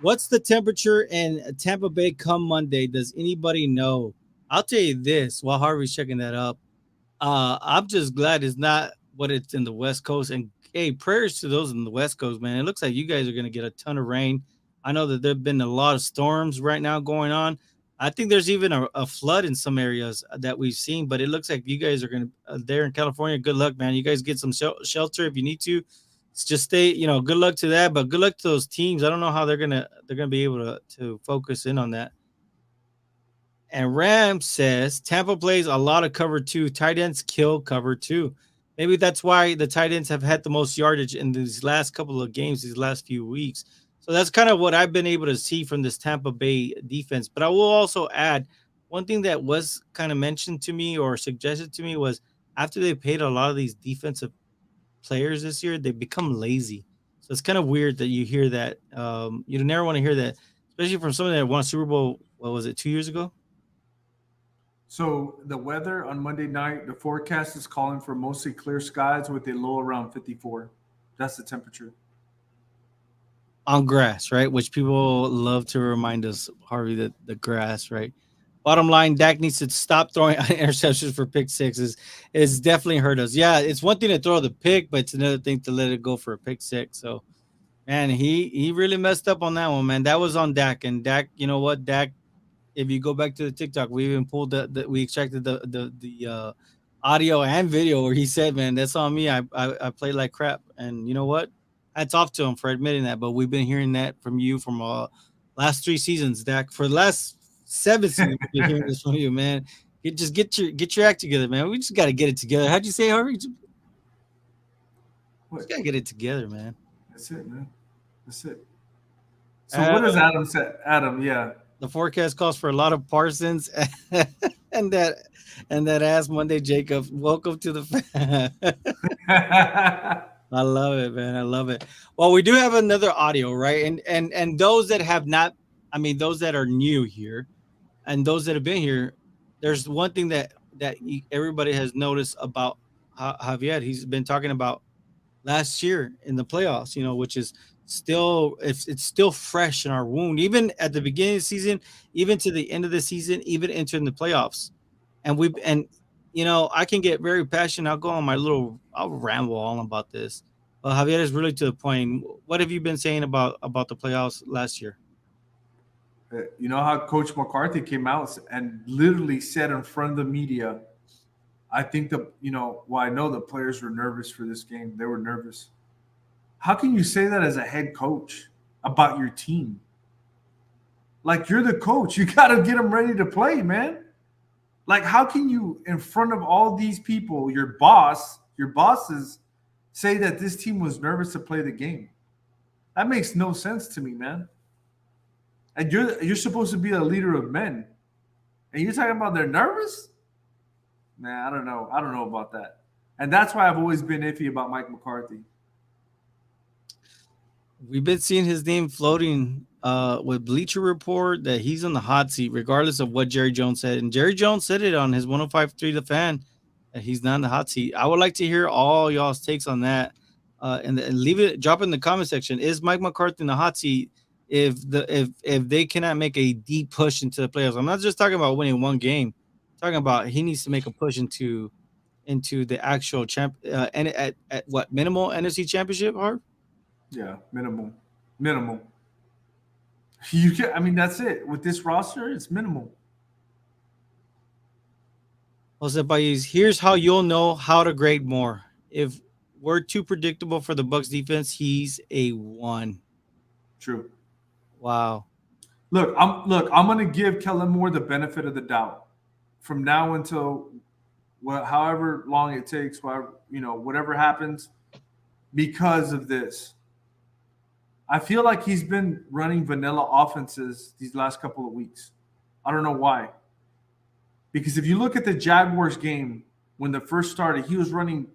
What's the temperature in Tampa Bay come Monday? Does anybody know? I'll tell you this while Harvey's checking that up. I'm just glad it's not what it's in the West Coast. And hey, prayers to those in the West Coast, man. It looks like you guys are going to get a ton of rain. I know that there have been a lot of storms right now going on. I think there's even a flood in some areas that we've seen, but it looks like you guys are going to there in California. Good luck, man. You guys get some shelter if you need to. Just stay, good luck to that, but good luck to those teams. I don't know how they're gonna be able to focus in on that. And Ram says Tampa plays a lot of cover 2. Tight ends kill cover 2. Maybe that's why the tight ends have had the most yardage in these last couple of games, these last few weeks. So that's kind of what I've been able to see from this Tampa Bay defense. But I will also add one thing that was kind of mentioned to me or suggested to me was after they paid a lot of these defensive players this year, they become lazy. So it's kind of weird that you hear that. You never want to hear that, especially from someone that won a Super Bowl. What was it, 2 years ago? So the weather on Monday night, the forecast is calling for mostly clear skies with a low around 54. That's the temperature. On grass, right? Which people love to remind us, Harvey, that the grass, right? Bottom line, Dak needs to stop throwing interceptions for pick sixes. It's definitely hurt us. Yeah, it's one thing to throw the pick, but it's another thing to let it go for a pick six. So, man, he really messed up on that one, man. That was on Dak. And Dak, you know what, Dak, if you go back to the TikTok, we even pulled we extracted the audio and video where he said, "Man, that's on me. I played like crap." And you know what? Hats off to him for admitting that. But we've been hearing that from you from last 3 seasons, Dak. For the last 7 seasons, we've been hearing this from you, man. Just get your act together, man. We just got to get it together. How'd you say, Harvey? Just gotta get it together, man. That's it, man. That's it. So what does Adam say? Adam, yeah. The forecast calls for a lot of Parsons and that ass Monday Jacob. Welcome to the fan. I love it, man. I love it. Well, we do have another audio, right? And those that have not, I mean, those that are new here, and those that have been here, there's one thing that everybody has noticed about Javier. He's been talking about last year in the playoffs, which is still it's still fresh in our wound, even at the beginning of the season, even to the end of the season, even entering the playoffs. And I can get very passionate. I'll ramble on about this. But Javier is really to the point. What have you been saying about the playoffs last year? You know how Coach McCarthy came out and literally said in front of the media, I think I know the players were nervous for this game. They were nervous. How can you say that as a head coach about your team? Like, you're the coach. You got to get them ready to play, man. Like, how can you, in front of all these people, your bosses, say that this team was nervous to play the game? That makes no sense to me, man. And you're supposed to be a leader of men. And you're talking about they're nervous? Nah, I don't know. I don't know about that. And that's why I've always been iffy about Mike McCarthy. We've been seeing his name floating with Bleacher Report that he's on the hot seat, regardless of what Jerry Jones said. And Jerry Jones said it on his 105.3 The Fan that he's not in the hot seat. I would like to hear all y'all's takes on that, and drop it in the comment section. Is Mike McCarthy in the hot seat if they cannot make a deep push into the playoffs? I'm not just talking about winning one game. I'm talking about he needs to make a push into the actual and at what minimal NFC championship, Harv? Yeah, minimal. That's it. With this roster, it's minimal. Jose Baez, here's how you'll know how to grade more. If we're too predictable for the Bucs defense, he's a 1. True. Wow. Look, I'm going to give Kellen Moore the benefit of the doubt from now until however long it takes, whatever happens, because of this. I feel like he's been running vanilla offenses these last couple of weeks. I don't know why. Because if you look at the Jaguars game when they first started, he was running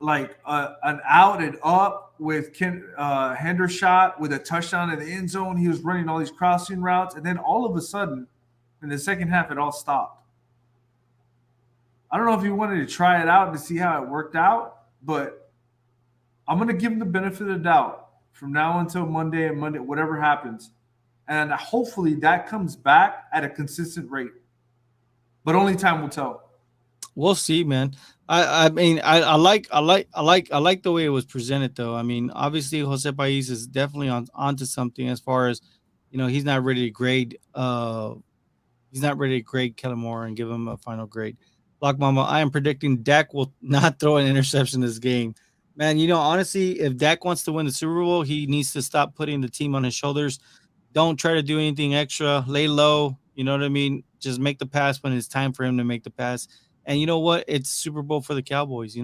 like an out and up with Hendershot with a touchdown in the end zone. He was running all these crossing routes. And then all of a sudden, in the second half, it all stopped. I don't know if he wanted to try it out to see how it worked out, but I'm going to give him the benefit of the doubt from now until Monday, whatever happens. And hopefully that comes back at a consistent rate. But only time will tell. We'll see, man. I like the way it was presented, though. I mean, obviously Jose Baez is definitely onto something as far as, he's not ready to grade. He's not ready to grade Kellen Moore and give him a final grade. Block Mama, I am predicting Dak will not throw an interception this game. Man, honestly, if Dak wants to win the Super Bowl, he needs to stop putting the team on his shoulders. Don't try to do anything extra. Lay low. You know what I mean? Just make the pass when it's time for him to make the pass. And you know what? It's Super Bowl for the Cowboys.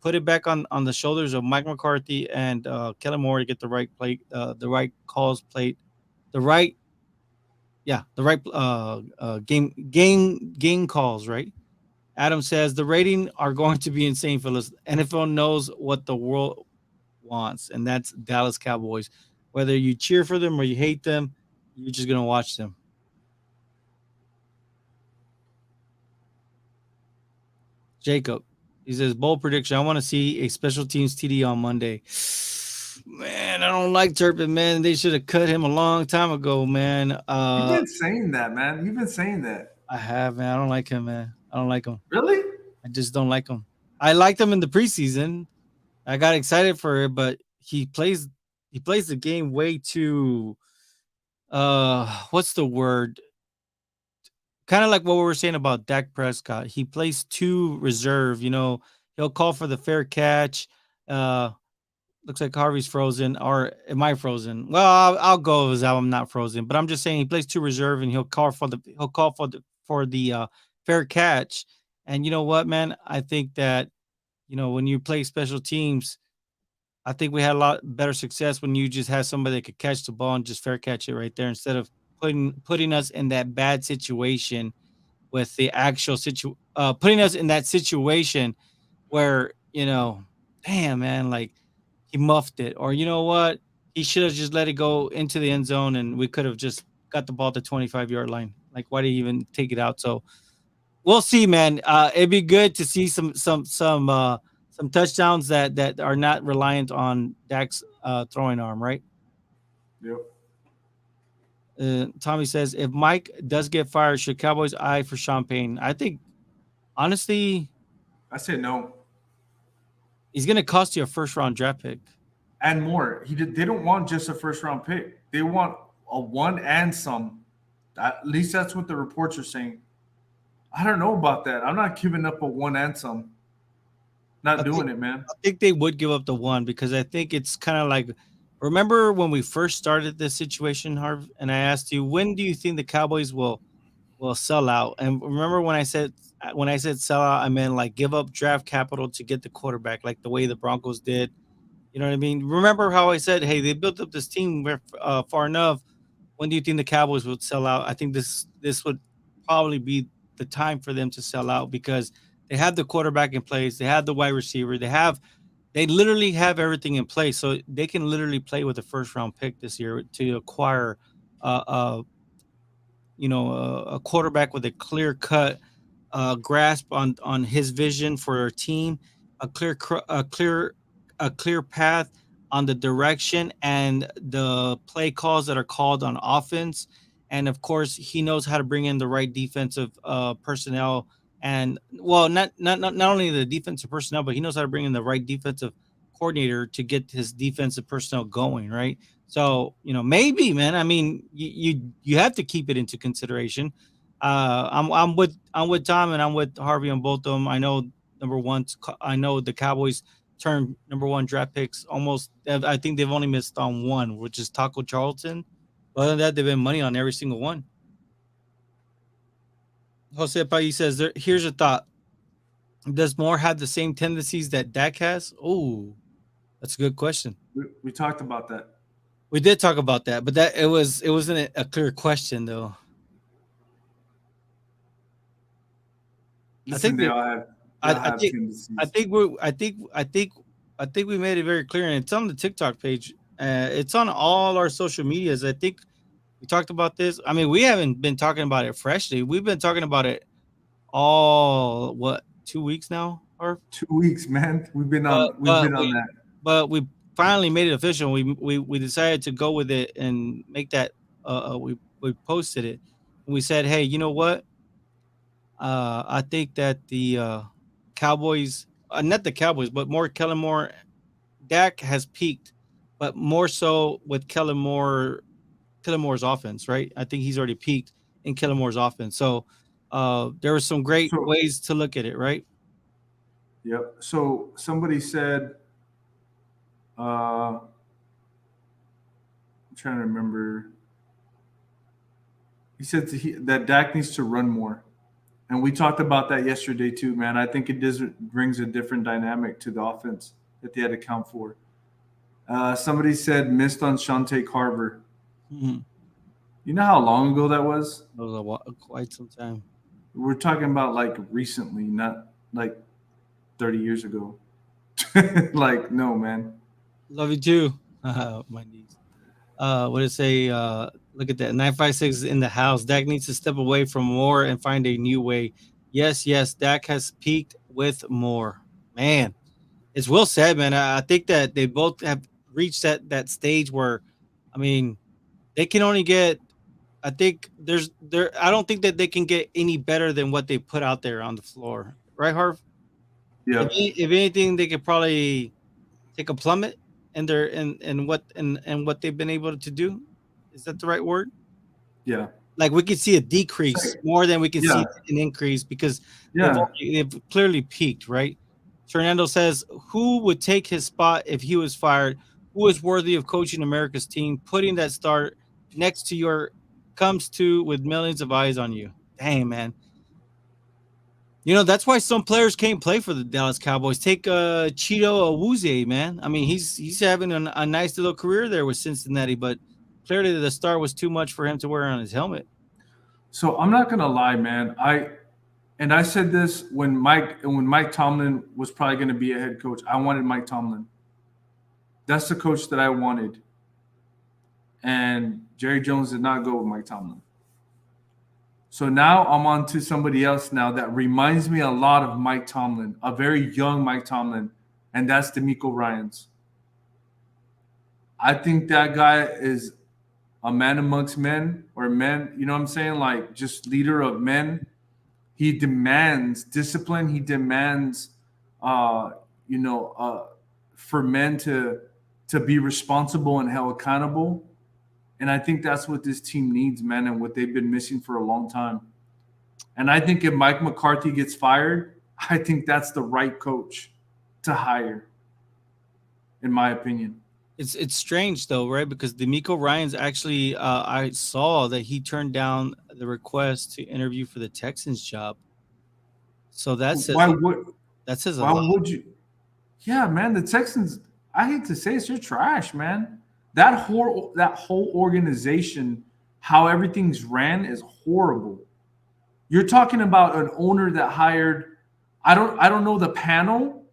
put it back on the shoulders of Mike McCarthy and Kellen Moore to get the right plate, the right calls played, the right the right game calls, right? Adam says the rating are going to be insane for us. NFL knows what the world wants, and that's Dallas Cowboys. Whether you cheer for them or you hate them, you're just gonna watch them. Jacob, he says bold prediction. I want to see a special teams TD on Monday. Man, I don't like Turpin, man. They should have cut him a long time ago, man. You've been saying that, man. You've been saying that. I have, man. I don't like him, man. I don't like him. Really? I just don't like him. I liked him in the preseason. I got excited for it, but he plays the game way too what's the word? Kind of like what we were saying about Dak Prescott. He plays too reserved, he'll call for the fair catch. Looks like Harvey's frozen, or am I frozen? Well, I'll go as I'm not frozen, but I'm just saying he plays too reserved, and he'll call for the fair catch. And you know what, man? I think that when you play special teams, I think we had a lot better success when you just had somebody that could catch the ball and just fair catch it right there, instead of putting us in that bad situation with the actual putting us in that situation where damn, man, like he muffed it, or you know what, he should have just let it go into the end zone, and we could have just got the ball at the 25-yard line. Like, why did he even take it out? So we'll see, man. It'd be good to see some touchdowns that are not reliant on Dak's throwing arm, right? Yep. Tommy says, if Mike does get fired, should Cowboys eye for Champagne? I think, honestly, I said no. He's going to cost you a first-round draft pick. And more. They don't want just a first-round pick. They want a one and some. At least that's what the reports are saying. I don't know about that. I'm not giving up a one and some. Not doing it, man. I think they would give up the one, because I think it's kind of like, remember when we first started this situation, Harv, and I asked you, when do you think the Cowboys will sell out? And remember when I said sell out, I meant like give up draft capital to get the quarterback, like the way the Broncos did. You know what I mean? Remember how I said, hey, they built up this team far enough. When do you think the Cowboys would sell out? I think this would probably be the time for them to sell out, because they have the quarterback in place, they have the wide receiver, they literally have everything in place, so they can literally play with a first-round pick this year to acquire a quarterback with a clear-cut grasp on his vision for their team, a clear path on the direction and the play calls that are called on offense, and of course he knows how to bring in the right defensive personnel. And well, not only the defensive personnel, but he knows how to bring in the right defensive coordinator to get his defensive personnel going, right? So, maybe, man. I mean, you have to keep it into consideration. I'm with Tom, and I'm with Harvey on both of them. I know I know the Cowboys turned number one draft picks almost. I think they've only missed on one, which is Taco Charlton. Other than that, they've been money on every single one. Jose Pais says, here's a thought. Does Moore have the same tendencies that Dak has? Oh, that's a good question. We talked about that. We did talk about that, but it wasn't a clear question, though. Listen, I think we made it very clear, and it's on the TikTok page. It's on all our social medias. I think we talked about this. I mean, we haven't been talking about it freshly. We've been talking about it all 2 weeks now, or 2 weeks, man. We've been on that. But we finally made it official. We decided to go with it and make that. We posted it, and we said, hey, you know what? I think that the Cowboys, not the Cowboys, but more Kellen Moore, Dak has peaked, but more so with Kellen Moore's offense, right? I think he's already peaked in Kellen Moore's offense. So there were some great ways to look at it, right? Yep. So somebody said, I'm trying to remember. He said that Dak needs to run more. And we talked about that yesterday too, man. I think it brings a different dynamic to the offense that they had to account for. Somebody said missed on Shante Carver. Mhm. You know how long ago that was? That was quite some time. We're talking about like recently, not like 30 years ago. Like, no, man. Love you too. My knees. What did it say? Look at that. 956 in the house. Dak needs to step away from more and find a new way. Yes, Dak has peaked with more. Man, it's well said, man. I think that they both have reached that stage where, I mean, they can only get. I think I don't think that they can get any better than what they put out there on the floor, right, Harv? Yeah. If anything, they could probably take a plummet in their and what they've been able to do. Is that the right word? Yeah. Like we could see a decrease more than we can see Yeah. an increase because Yeah. they've clearly peaked, right? Fernando says, "Who would take his spot if he was fired? Who is worthy of coaching America's team? Putting that start next to your comes to with millions of eyes on you." Dang, man. You know, that's why some players can't play for the Dallas Cowboys. Take Cheeto Awuzie, man. I mean, he's having a nice little career there with Cincinnati, but clearly the star was too much for him to wear on his helmet. So I'm not gonna lie, man. I said this when Mike Tomlin was probably going to be a head coach. I wanted Mike Tomlin. That's the coach that I wanted. And Jerry Jones did not go with Mike Tomlin. So now I'm on to somebody else now that reminds me a lot of Mike Tomlin, a very young Mike Tomlin, and that's DeMeco Ryans. I think that guy is a man amongst men, or men, you know what I'm saying? Like just leader of men. He demands discipline. He demands, for men to be responsible and held accountable. And I think that's what this team needs, man, and what they've been missing for a long time. And I think if Mike McCarthy gets fired, I think that's the right coach to hire, in my opinion. It's strange though, right? Because DeMeco Ryans actually, I saw that he turned down the request to interview for the Texans job. So that says Why a lot. would you? Yeah, man, the Texans. I hate to say it, you're trash, man. That whole organization, how everything's ran, is horrible. You're talking about an owner that hired. I don't know the panel.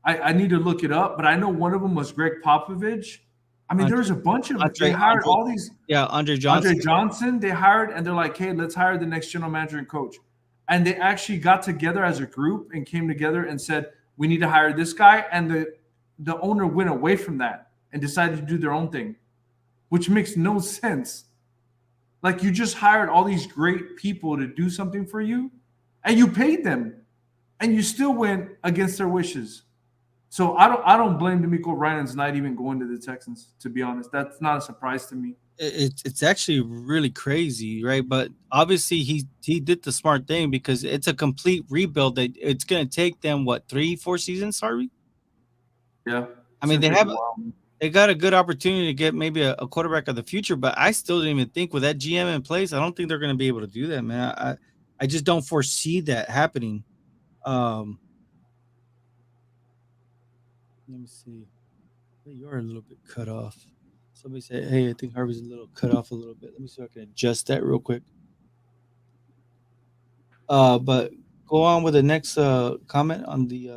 I need to look it up, but I know one of them was Greg Popovich. I mean, there's a bunch of they hired all these. Yeah, Andre Johnson. Andre Johnson, they hired, and they're like, hey, let's hire the next general manager and coach. And they actually got together as a group and came together and said, we need to hire this guy. And the owner went away from that and decided to do their own thing, which makes no sense. Like, you just hired all these great people to do something for you, and you paid them, and you still went against their wishes. So I don't blame DeMeco Ryans not even going to the Texans, to be honest. That's not a surprise to me. It's actually really crazy, right? But obviously he did the smart thing because it's a complete rebuild that it's going to take them, what, 3-4 seasons, Harvey? Yeah. I mean, they got a good opportunity to get maybe a quarterback of the future, but I still didn't even think with that GM in place, I don't think they're going to be able to do that, man. I just don't foresee that happening. Let me see. Hey, you're a little bit cut off. Somebody said, hey, I think Harvey's a little cut off a little bit. Let me see if I can adjust that real quick. But go on with the next comment on the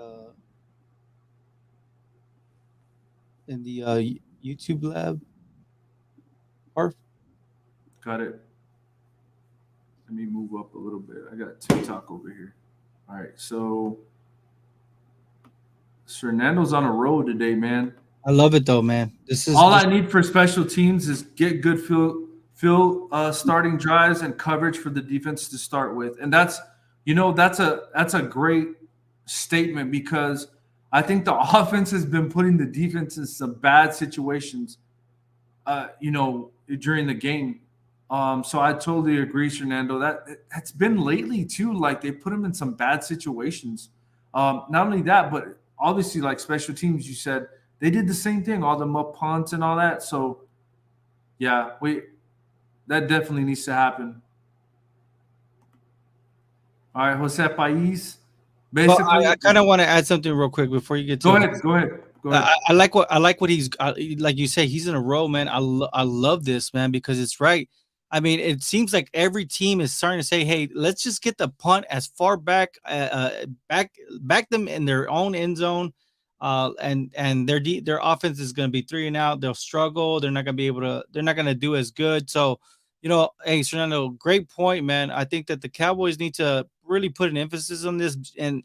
in the YouTube lab. Harv? Got it. Let me move up a little bit. I got TikTok over here. All right, so Fernando's on a roll today, man. I love it though, man. This is all I need for special teams is get good field starting drives and coverage for the defense to start with, and that's a great statement because I think the offense has been putting the defense in some bad situations, during the game. So I totally agree, Fernando. That's been lately too. Like they put him in some bad situations. Not only that, but obviously, like special teams, you said they did the same thing, all the muff punts and all that. So, yeah, that definitely needs to happen. All right, Jose Pais. Well, Basically, I kind of want to add something real quick before you get to. go ahead. I like what he's like. You say he's in a row, man. I love this, man, because it's right. I mean, it seems like every team is starting to say, "Hey, let's just get the punt as far back, back them in their own end zone, and their offense is going to be 3-and-out. They'll struggle. They're not going to be able to. They're not going to do as good. So, hey, Fernando, great point, man. I think that the Cowboys need to really put an emphasis on this, and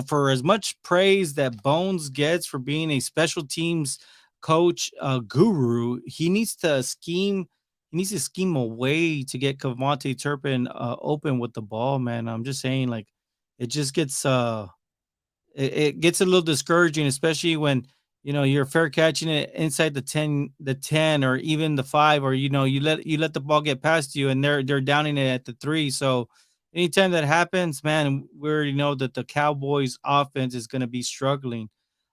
for as much praise that Bones gets for being a special teams coach guru, he needs to scheme. He needs to scheme a way to get Cavante Turpin open with the ball, man. I'm just saying, like, it just gets it gets a little discouraging, especially when you're fair catching it inside the 10, or even the 5, or you let the ball get past you, and they're downing it at the 3. So anytime that happens, man, we already know that the Cowboys offense is going to be struggling.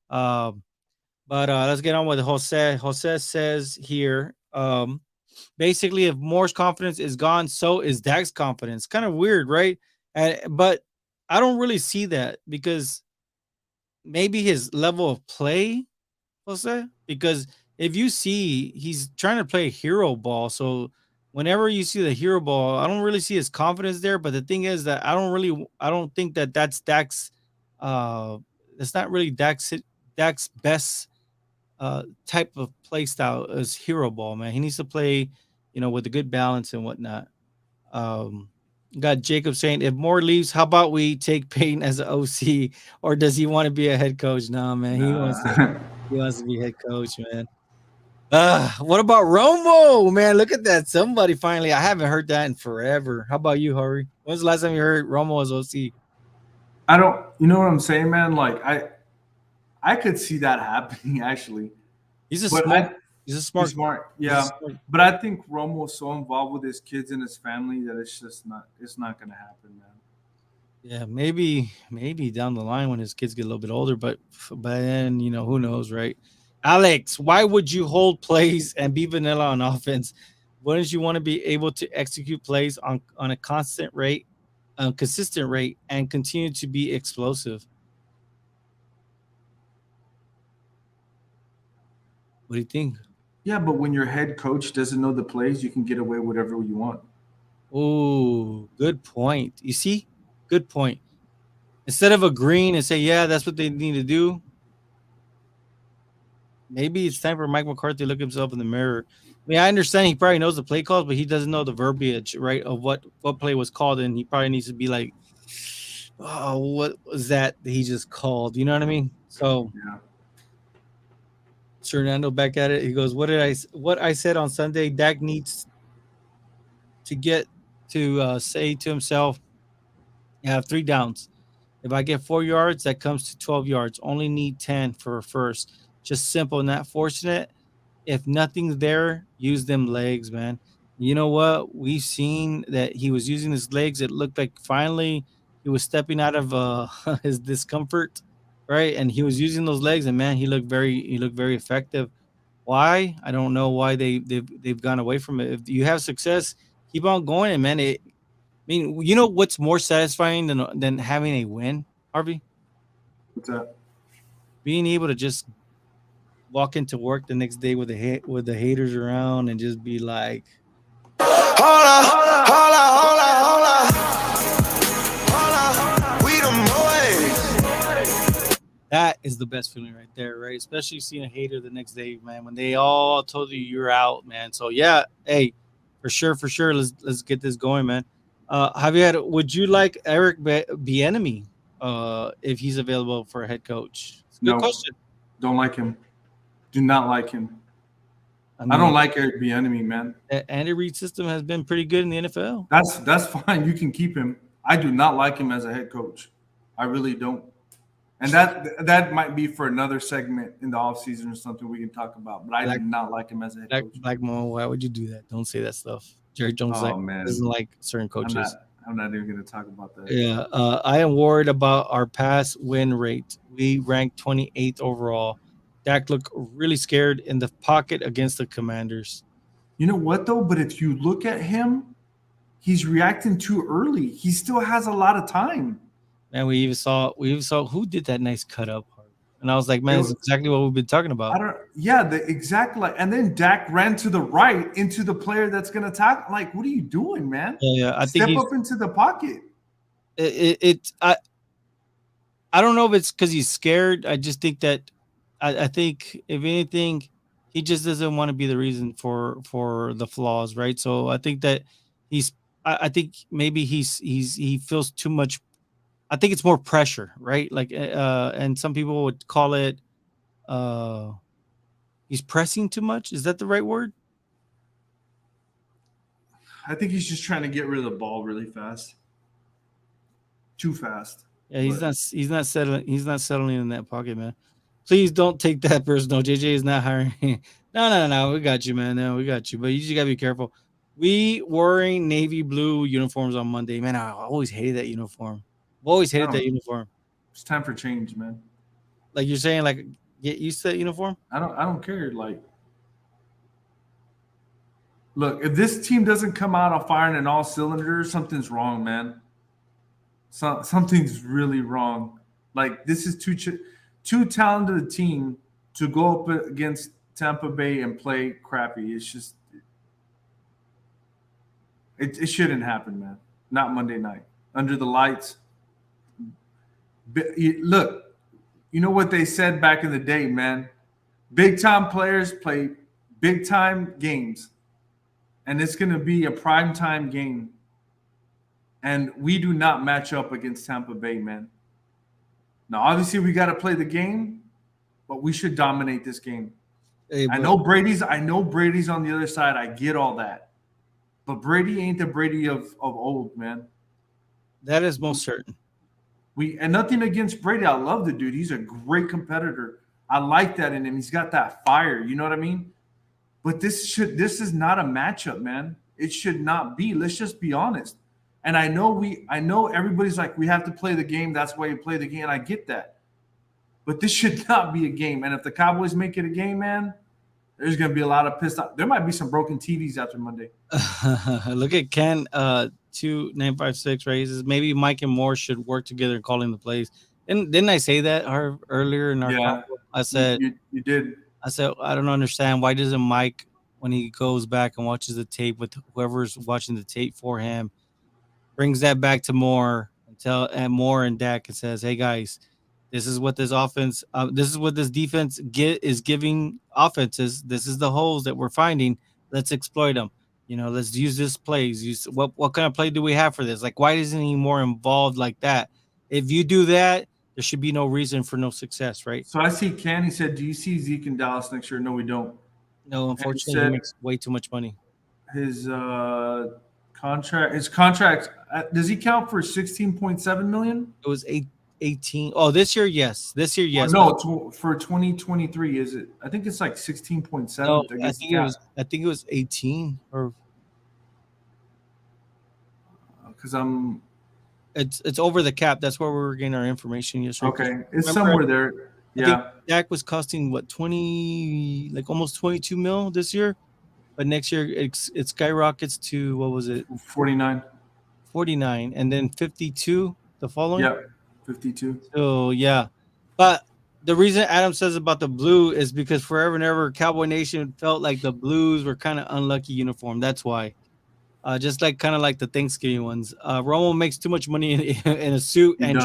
But let's get on with Jose. Jose says here, basically, if Moore's confidence is gone, so is Dak's confidence. Kind of weird, right? But I don't really see that, because maybe his level of play, Jose, because if you see, he's trying to play hero ball. So whenever you see the hero ball, I don't really see his confidence there. But the thing is that I don't think that that's Dak's. That's not really Dak's best type of play style is hero ball, man. He needs to play, with a good balance and whatnot. Got Jacob saying, if Moore leaves, how about we take Peyton as an OC, or does he want to be a head coach? No, man, he wants to be head coach, man. What about Romo, man? Look at that. Somebody finally, I haven't heard that in forever. How about you, Hurry? When's the last time you heard Romo as OC? I don't. You know what I'm saying, man? Like I could see that happening actually. He's a He's smart. Yeah. Smart. But I think Romo's so involved with his kids and his family that it's not gonna happen, man. Yeah, maybe down the line when his kids get a little bit older, but then who knows, right? Alex, why would you hold plays and be vanilla on offense? Wouldn't you want to be able to execute plays on a consistent rate, and continue to be explosive? What do you think? Yeah, but when your head coach doesn't know the plays, you can get away with whatever you want. Oh, good point. You see? Good point. Instead of agreeing and say, yeah, that's what they need to do, maybe it's time for Mike McCarthy to look himself in the mirror. I mean, I understand he probably knows the play calls, but he doesn't know the verbiage, right, of what play was called, and he probably needs to be like, oh, what was that he just called? You know what I mean? So Yeah. Fernando back at it. He goes, what I said on Sunday, Dak needs to get to say to himself, I have 3 downs. If I get 4 yards, that comes to 12 yards. Only need 10 for a first. Just simple, not forcing it. If nothing's there, use them legs, man. You know what? We've seen that he was using his legs. It looked like finally he was stepping out of his discomfort, right? And he was using those legs, and man, he looked very effective. Why? I don't know why they've gone away from it. If you have success, keep on going, and man, I mean, what's more satisfying than having a win, Harvey? What's that? Being able to just walk into work the next day with the haters around and just be like, we the boys. That is the best feeling right there, right? Especially seeing a hater the next day, man, when they all told you you're out, man. So yeah, hey, for sure, let's get this going, man. Javier, would you like Eric Bieniemy if he's available for a head coach? It's a good question. Don't like him. Do not like him. I don't like Eric Bieniemy, man. Andy Reid's system has been pretty good in the NFL. That's fine. You can keep him. I do not like him as a head coach. I really don't. And that might be for another segment in the offseason or something we can talk about. But I do not like him as a head coach. Black Mo, why would you do that? Don't say that stuff. Jerry Jones doesn't like certain coaches. I'm not even going to talk about that. Yeah, I am worried about our pass win rate. We ranked 28th overall. Dak looked really scared in the pocket against the Commanders. You know what, though? But if you look at him, he's reacting too early. He still has a lot of time. Man, we even saw who did that nice cut up. And I was like, man, it's exactly what we've been talking about. The exact and then Dak ran to the right into the player that's gonna tackle. Like, what are you doing, man? Yeah. I Step think up into the pocket. I don't know if it's because he's scared. I just think that I think if anything, he just doesn't want to be the reason for the flaws, right? So I think that I think maybe he feels too much. I think it's more pressure, right? Like and some people would call it he's pressing too much. Is that the right word? I think he's just trying to get rid of the ball really fast. Too fast. Yeah, he's not settling in that pocket, man. Please don't take that personal. JJ is not hiring. No. We got you, man. No, we got you. But you just gotta be careful. We wearing navy blue uniforms on Monday. Man, I always hated that uniform. I've always hated that uniform. It's time for change, man. Like you're saying, like get used to that uniform? I don't care. Like, look, if this team doesn't come out on firing in all cylinders, something's wrong, man. Something's really wrong. Like, this is too talented a team to go up against Tampa Bay and play crappy. It's just it shouldn't happen, man. Not Monday night under the lights. Look, you know what they said back in the day, man. Big time players play big time games, and it's going to be a prime time game. And we do not match up against Tampa Bay, man. Now, obviously, we got to play the game, but we should dominate this game. Hey, I know Brady's on the other side. I get all that. But Brady ain't the Brady of old, man. That is most certain. And nothing against Brady. I love the dude. He's a great competitor. I like that in him. He's got that fire. You know what I mean? But this is not a matchup, man. It should not be. Let's just be honest. And I know everybody's like, we have to play the game. That's why you play the game. And I get that. But this should not be a game. And if the Cowboys make it a game, man, there's going to be a lot of pissed off. There might be some broken TVs after Monday. Look at Ken 2956, right? He says maybe Mike and Moore should work together in calling the plays. And didn't I say that earlier in our call? I said you did. I said I don't understand, why doesn't Mike, when he goes back and watches the tape with whoever's watching the tape for him, brings that back to Moore and Moore and Dak and says, "Hey guys, this is what this offense, this is what this defense is giving offenses. This is the holes that we're finding. Let's exploit them. You know, let's use this plays. What kind of play do we have for this? Like, why isn't he more involved like that? If you do that, there should be no reason for no success, right?" So I see Ken. He said, "Do you see Zeke in Dallas next year?" No, we don't. No, unfortunately, he makes way too much money. His contract. Does he count for 16.7 million? It was 18. Oh, this year, yes. This year, yes. Oh, no, for 2023, is it? I think it's like 16.7. No, I think it was 18 or because it's over the cap. That's where we were getting our information yesterday. Okay, it's somewhere there. Yeah, I think Dak was costing what, 20, like almost 22 mil this year, but next year it skyrockets to, what was it? 49, and then 52 the following. Yeah, 52. So yeah, but the reason Adam says about the blue is because forever and ever Cowboy Nation felt like the blues were kind of unlucky uniform. That's why. Just like kind of like the Thanksgiving ones. Romo makes too much money in a suit and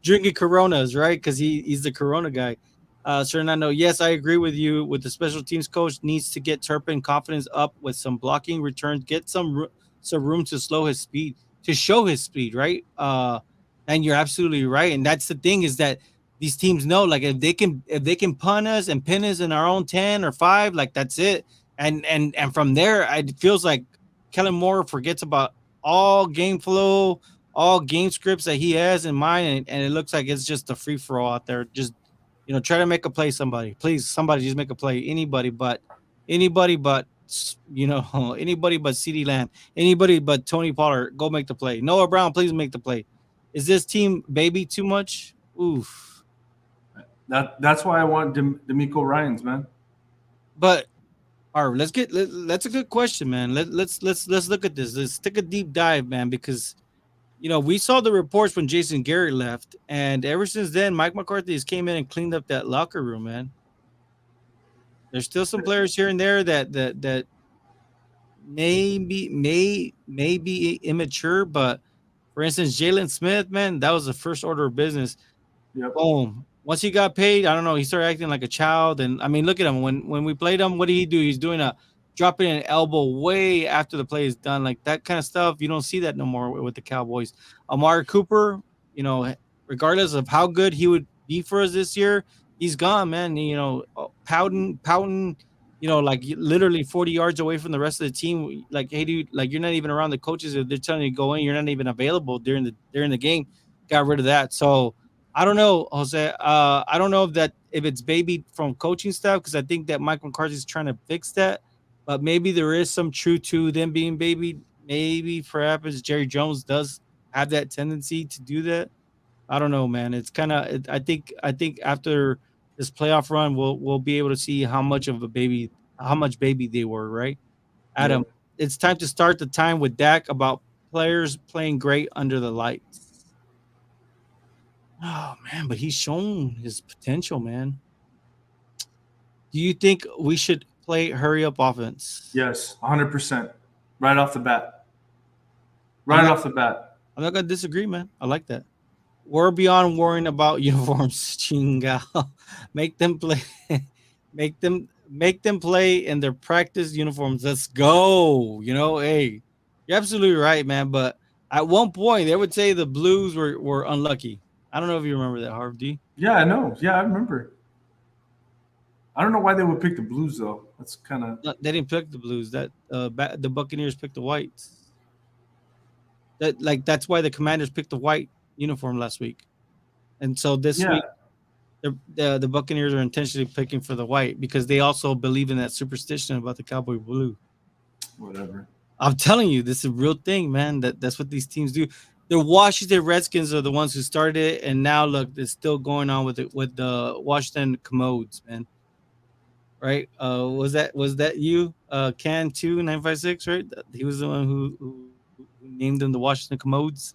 drinking Coronas, right? Because he's the Corona guy. Fernando, yes, I agree with you. With the special teams coach, needs to get Turpin confidence up with some blocking returns, get some room to slow his speed, to show his speed, right? And you're absolutely right. And that's the thing, is that these teams know, like, if they can punt us and pin us in our own 10 or 5, like, that's it. And from there, it feels like Kellen Moore forgets about all game flow, all game scripts that he has in mind, and it looks like it's just a free for all out there. Just, try to make a play. Somebody just make a play. Anybody but anybody but CeeDee Lamb, anybody but Tony Pollard, go make the play. Noah Brown, please make the play. Is this team baby too much? Oof. That's why I want D'Amico Ryans, man. But Harv, that's a good question, man. Let's look at this. Let's take a deep dive, man, because we saw the reports when Jason Garrett left, and ever since then, Mike McCarthy has came in and cleaned up that locker room, man. There's still some players here and there that may be immature, but for instance, Jalen Smith, man, that was the first order of business. Yep. Boom. Once he got paid, I don't know, he started acting like a child. And I mean, look at him. When we played him, what did he do? He's doing dropping an elbow way after the play is done. Like that kind of stuff. You don't see that no more with the Cowboys. Amari Cooper, regardless of how good he would be for us this year, he's gone, man. Pouting, like literally 40 yards away from the rest of the team. Like, hey, dude, like you're not even around the coaches. If they're telling you to go in, you're not even available during the game. Got rid of that. So I don't know, Jose. I don't know if it's baby from coaching staff, because I think that Mike McCarthy's trying to fix that. But maybe there is some truth to them being baby. Maybe perhaps Jerry Jones does have that tendency to do that. I don't know, man. It's kind of. I think after this playoff run, we'll be able to see how much baby they were, right? Adam, It's time to start the time with Dak about players playing great under the lights. Oh, man, but he's shown his potential, man. Do you think we should play hurry-up offense? Yes, 100%. Right off the bat. I'm not going to disagree, man. I like that. We're beyond worrying about uniforms, Chinga. Make them play. Make them play in their practice uniforms. Let's go. Hey, you're absolutely right, man. But at one point, they would say the Blues were unlucky. I don't know if you remember that, Harv. Do you? Yeah, I know. Yeah, I remember. I don't know why they would pick the Blues, though. That's kind of... They didn't pick the Blues. The Buccaneers picked the Whites. That's why the Commanders picked the white uniform last week. And so this week, the Buccaneers are intentionally picking for the white because they also believe in that superstition about the Cowboy blue. Whatever. I'm telling you, this is a real thing, man. That's what these teams do. The Washington Redskins are the ones who started it, and now look, it's still going on with the Washington Commodes, man. Right? Was that you? Can 2956, right? He was the one who named them the Washington Commodes.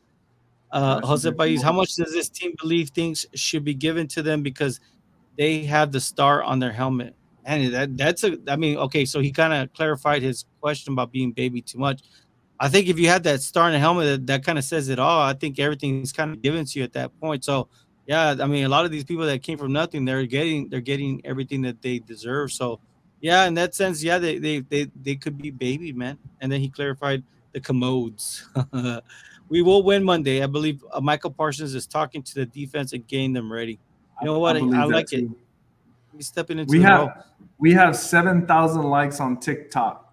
Jose Baez, how much does this team believe things should be given to them because they have the star on their helmet? And okay, so he kind of clarified his question about being baby too much. I think if you had that star in the helmet, that kind of says it all. I think everything's kind of given to you at that point. So, yeah, I mean, a lot of these people that came from nothing, they're getting everything that they deserve. So, yeah, in that sense, yeah, they could be baby, man. And then he clarified the commodes. We will win Monday. I believe Michael Parsons is talking to the defense and getting them ready. You know what? I like it. He's stepping into we have 7,000 likes on TikTok.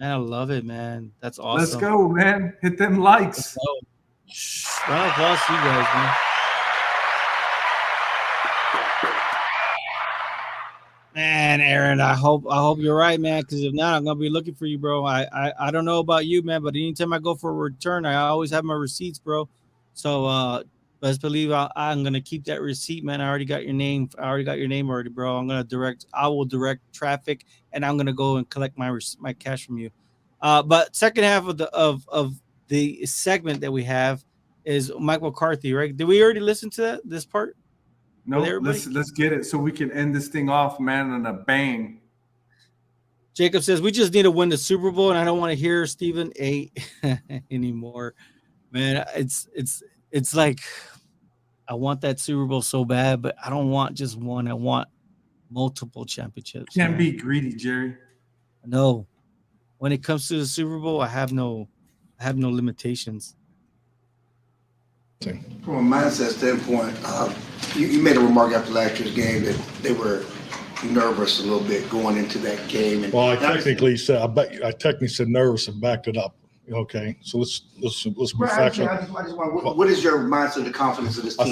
Man, I love it, man. That's awesome. Let's go, man. Hit them likes. Round of applause to you guys, man. Man, Aaron, I hope you're right, man. Because if not, I'm gonna be looking for you, bro. I don't know about you, man, but anytime I go for a return, I always have my receipts, bro. So best believe I'm gonna keep that receipt, man. I already got your name. Already, bro. I will direct traffic, and I'm gonna go and collect my cash from you. But second half of the segment that we have is Mike McCarthy, right? Did we already listen to this part? No, let's get it so we can end this thing off, man, on a bang. Jacob says we just need to win the Super Bowl, and I don't want to hear Stephen A anymore. Man, it's like I want that Super Bowl so bad, but I don't want just one. I want multiple championships. Can't be greedy, Jerry. No. When it comes to the Super Bowl, I have no limitations. From a mindset standpoint, you made a remark after last year's game that they were nervous a little bit going into that game. And I technically said nervous and backed it up. Okay, so let's be factual. What is your mindset, the confidence of this team?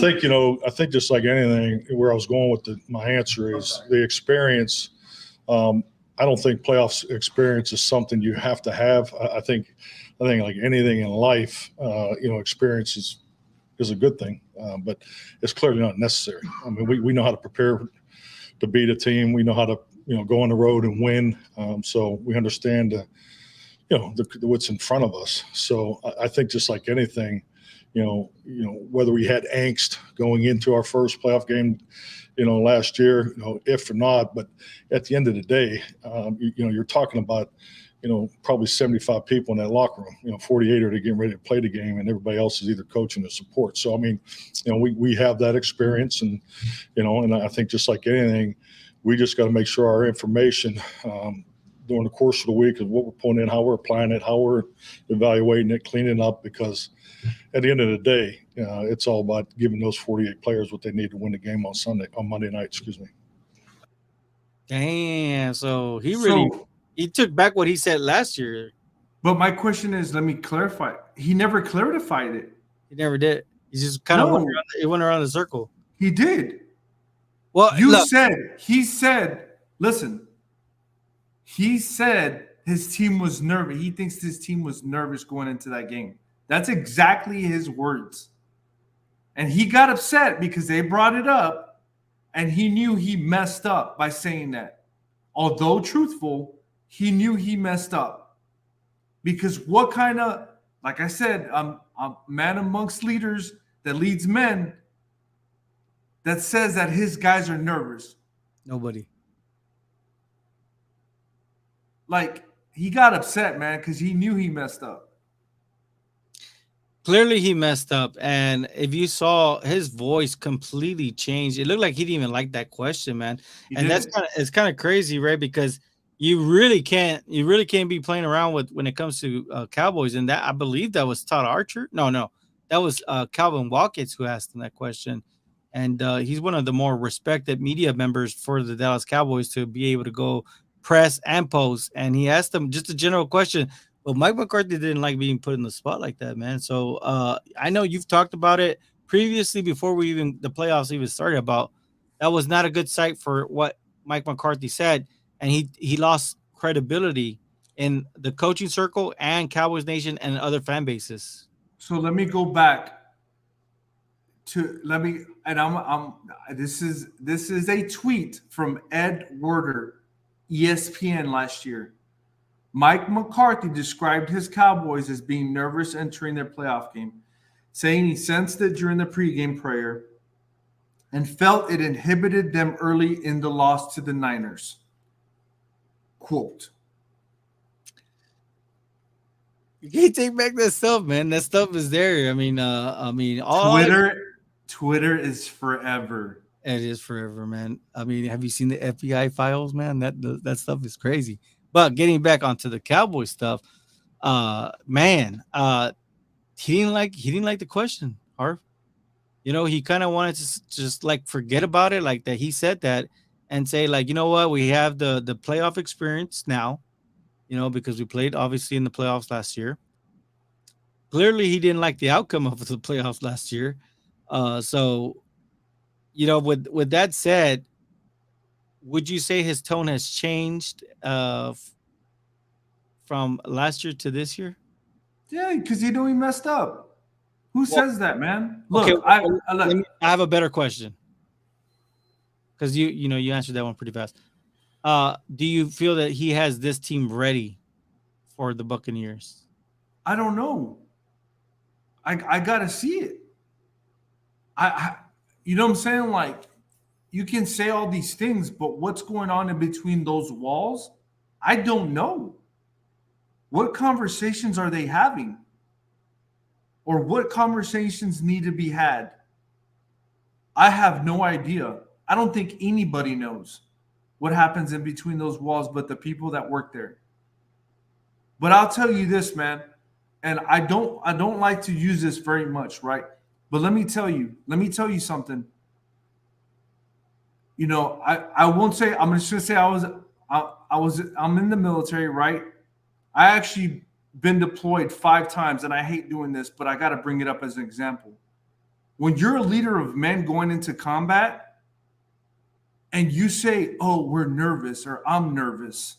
I think just like anything, where I was going with my answer is the experience. I don't think playoffs experience is something you have to have. I think like anything in life, experience is a good thing, but it's clearly not necessary. I mean, we know how to prepare to beat a team. We know how to go on the road and win. So we understand, what's in front of us. So I think just like anything, whether we had angst going into our first playoff game, last year, if or not, but at the end of the day, you're talking about, probably 75 people in that locker room, 48 are getting ready to play the game, and everybody else is either coaching or support. So, I mean, we have that experience, and, and I think just like anything, we just got to make sure our information during the course of the week is what we're putting in, how we're applying it, how we're evaluating it, cleaning up, because at the end of the day, it's all about giving those 48 players what they need to win the game on Monday night, excuse me. Damn. So he took back what he said last year. But my question is, let me clarify. He never clarified it. He never did. He just kind of went around the circle. He did. Well, he said, listen, he said his team was nervous. He thinks his team was nervous going into that game. That's exactly his words. And he got upset because they brought it up, and he knew he messed up by saying that. Although truthful, he knew he messed up. Because what kind of, like I said, I'm a man amongst leaders that leads men that says that his guys are nervous. Nobody. Like, he got upset, man, because he knew he messed up. Clearly he messed up, and if you saw, his voice completely changed. It looked like he didn't even like that question, man. It's kind of crazy, right? Because you really can't be playing around with when it comes to Cowboys. And that, I believe that was Todd Archer. No, that was Calvin Watkins who asked him that question. And he's one of the more respected media members for the Dallas Cowboys to be able to go press and post. And he asked them just a general question. Well, Mike McCarthy didn't like being put in the spot like that, man. So I know you've talked about it previously before the playoffs even started, about that was not a good sight for what Mike McCarthy said. And he lost credibility in the coaching circle and Cowboys Nation and other fan bases. So let me go back to this is a tweet from Ed Werder, ESPN last year. Mike McCarthy described his Cowboys as being nervous entering their playoff game, saying he sensed it during the pregame prayer and felt it inhibited them early in the loss to the Niners. Quote. You can't take back that stuff, man. That stuff is there. I mean, Twitter is forever. It is forever, man. I mean, have you seen the FBI files, man? That stuff is crazy. But getting back onto the Cowboy stuff, he didn't like the question, Harv. He kind of wanted to just like forget about it, like that he said that, and say like, you know what, we have the playoff experience now, because we played obviously in the playoffs last year. Clearly, he didn't like the outcome of the playoffs last year. So, with that said, would you say his tone has changed from last year to this year? Yeah, because he messed up. Who says that, man? Look, okay, I have a better question, because you answered that one pretty fast. Do you feel that he has this team ready for the Buccaneers? I don't know. I gotta see it. You know what I'm saying? Like, you can say all these things, but what's going on in between those walls? I don't know. What conversations are they having? Or what conversations need to be had? I have no idea. I don't think anybody knows what happens in between those walls but the people that work there. But I'll tell you this, man, and I don't like to use this very much, right? But let me tell you something. I won't say, I'm just gonna say I'm in the military, right? I actually been deployed 5 times, and I hate doing this, but I got to bring it up as an example. When you're a leader of men going into combat and you say, oh, we're nervous, or I'm nervous.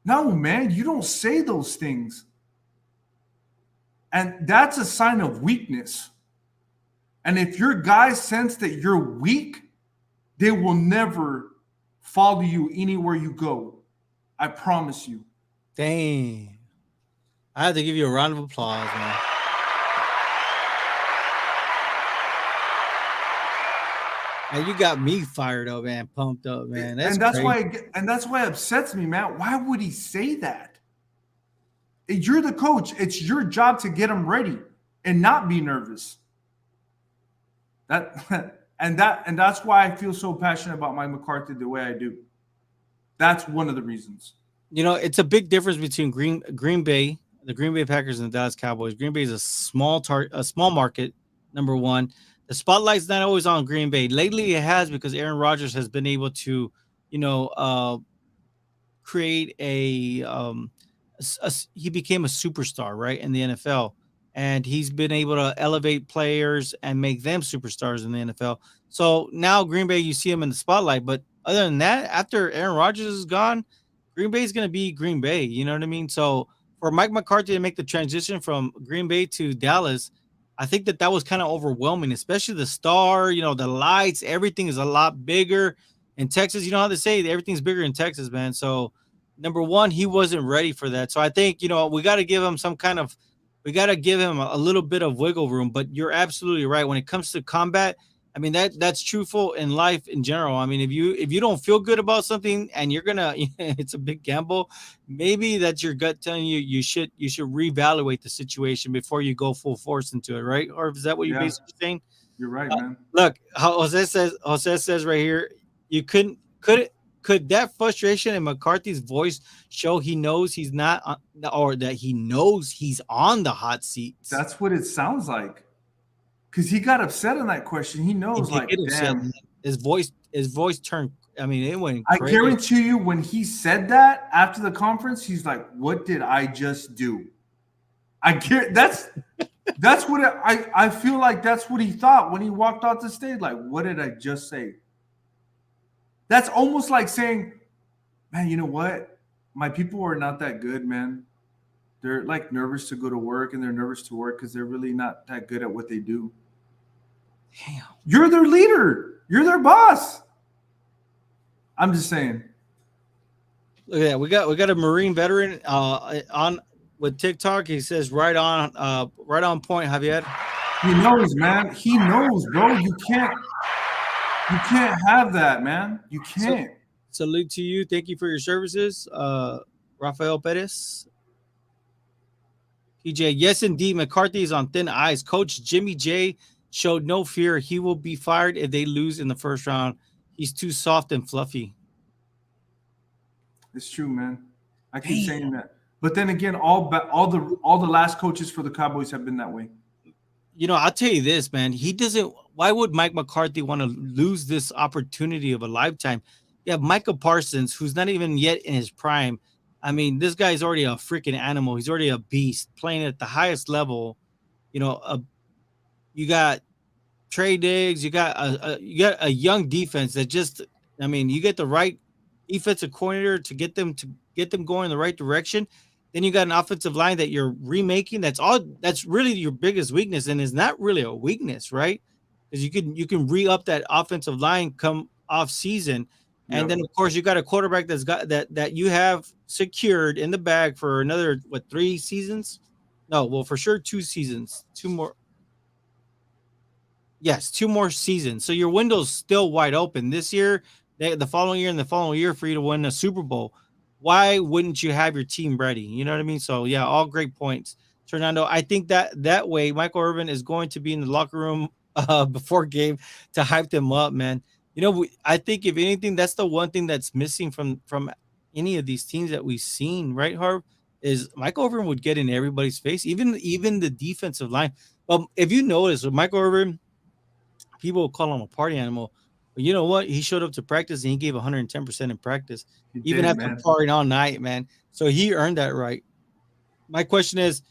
No, man, you don't say those things. And that's a sign of weakness. And if your guys sense that you're weak, they will never follow you anywhere you go. I promise you. Dang. I have to give you a round of applause, man. And you got me fired up, man, pumped up, man. That's crazy. why it upsets me, man. Why would he say that? You're the coach. It's your job to get him ready and not be nervous. That's why I feel so passionate about Mike McCarthy the way I do. That's one of the reasons. You know, it's a big difference between Green Bay, the Green Bay Packers, and the Dallas Cowboys. Green Bay is a small market, number one. The spotlight's not always on Green Bay. Lately, it has because Aaron Rodgers has been able to, create he became a superstar, right, in the NFL. And he's been able to elevate players and make them superstars in the NFL. So now Green Bay, you see him in the spotlight. But other than that, after Aaron Rodgers is gone, Green Bay is going to be Green Bay. You know what I mean? So for Mike McCarthy to make the transition from Green Bay to Dallas, I think that was kind of overwhelming, especially the star, the lights, everything is a lot bigger in Texas. You know how they say everything's bigger in Texas, man. So number one, he wasn't ready for that. So I think, we got to give him a little bit of wiggle room, but you're absolutely right. When it comes to combat, I mean, that's truthful in life in general. I mean, if you don't feel good about something and you're gonna, it's a big gamble. Maybe that's your gut telling you should reevaluate the situation before you go full force into it, right? Or is that what you're basically saying? You're right, man. Look, how Jose says right here, you could that frustration in McCarthy's voice show he knows he's not, or that he knows he's on the hot seat? That's what it sounds like. Because he got upset on that question. He knows, damn. His voice turned. I mean, it went crazy. I guarantee you, when he said that after the conference, he's like, "What did I just do?" That's what I feel like. That's what he thought when he walked off the stage. Like, what did I just say? That's almost like saying, "Man, you know what? My people are not that good, man. They're like nervous to go to work, and they're nervous to work because they're really not that good at what they do." Damn. You're their leader. You're their boss. I'm just saying. Look at that. We got a Marine veteran on with TikTok. He says right on point, Javier. He knows, man. He knows, bro. You can't have that, man. You can't. Salute to you. Thank you for your services. Rafael Perez. PJ, yes, indeed. McCarthy is on thin ice. Coach Jimmy J showed no fear. He will be fired if they lose in the first round. He's too soft and fluffy. It's true, man. I keep saying that. But then again, all the last coaches for the Cowboys have been that way. I'll tell you this, man. Why would Mike McCarthy want to lose this opportunity of a lifetime? You have Micah Parsons, who's not even yet in his prime. I mean, this guy's already a freaking animal. He's already a beast playing at the highest level. You got Trey Diggs. You got a young defense that you get the right defensive coordinator to get them going in the right direction. Then you got an offensive line that you're remaking. That's really your biggest weakness, and it's not really a weakness, right? Because you can re-up that offensive line come off season. And then, of course, you got a quarterback that's got that you have secured in the bag for another 3 seasons? No, well, for sure 2 seasons, 2 more. Yes, 2 more seasons. So your window's still wide open this year, the following year, and the following year for you to win a Super Bowl. Why wouldn't you have your team ready? You know what I mean? So yeah, all great points, Fernando. I think that way Michael Irvin is going to be in the locker room before game to hype them up, man. I think if anything, that's the one thing that's missing from any of these teams that we've seen, right, Harv, is Michael Irvin would get in everybody's face, even the defensive line. Well, if you notice, with Michael Irvin, people will call him a party animal. But you know what? He showed up to practice and he gave 110% in practice, even after partying all night, man. So he earned that right. My question is,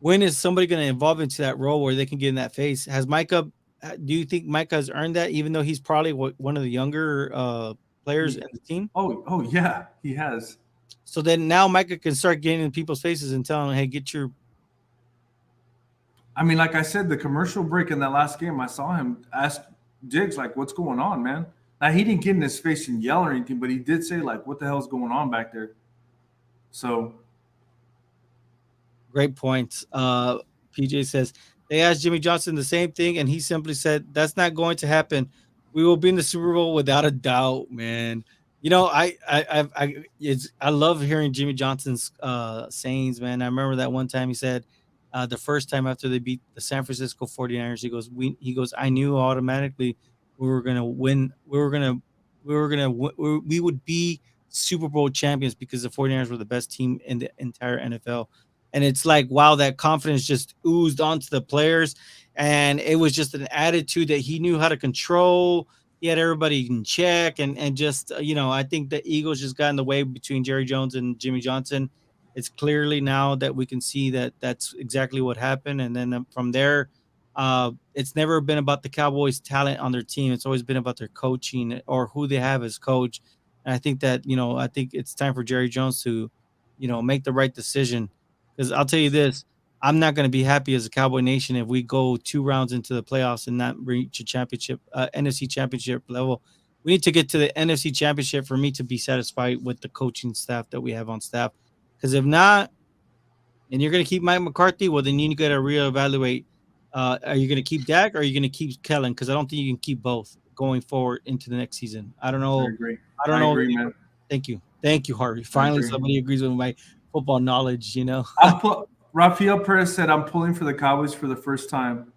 when is somebody going to evolve into that role where they can get in that face? Do you think Micah has earned that, even though he's probably one of the younger players in the team? Oh yeah, he has. So then now Micah can start getting in people's faces and telling them, hey, get your. I mean, like I said, the commercial break in that last game, I saw him ask Diggs, like, what's going on, man? Now he didn't get in his face and yell or anything, but he did say like, "What the hell's going on back there?" So Great points. PJ says they asked Jimmy Johnson the same thing, and he simply said, "That's not going to happen. We will be in the Super Bowl without a doubt, man." You know, I love hearing Jimmy Johnson's sayings, man. I remember that one time he said, the first time after they beat the San Francisco 49ers, he goes, I knew automatically we were gonna win. We would be Super Bowl champions because the 49ers were the best team in the entire NFL. And it's like, wow, that confidence just oozed onto the players. And it was just an attitude that he knew how to control. He had everybody in check. And just, I think the Eagles just got in the way between Jerry Jones and Jimmy Johnson. It's clearly now that we can see that that's exactly what happened. And then from there, it's never been about the Cowboys' talent on their team. It's always been about their coaching or who they have as coach. And I think that, I think it's time for Jerry Jones to, make the right decision. Because I'll tell you this, I'm not going to be happy as a Cowboy Nation if we go 2 rounds into the playoffs and not reach a championship, NFC championship level. We need to get to the NFC championship for me to be satisfied with the coaching staff that we have on staff. Because if not, and you're going to keep Mike McCarthy, well, then you got to reevaluate. Are you going to keep Dak or are you going to keep Kellen? Because I don't think you can keep both going forward into the next season. I don't know. I agree. I don't know. Agree, man. Thank you, Harvey. Finally, somebody agrees with my football knowledge. Rafael Perez said, "I'm pulling for the Cowboys for the first time,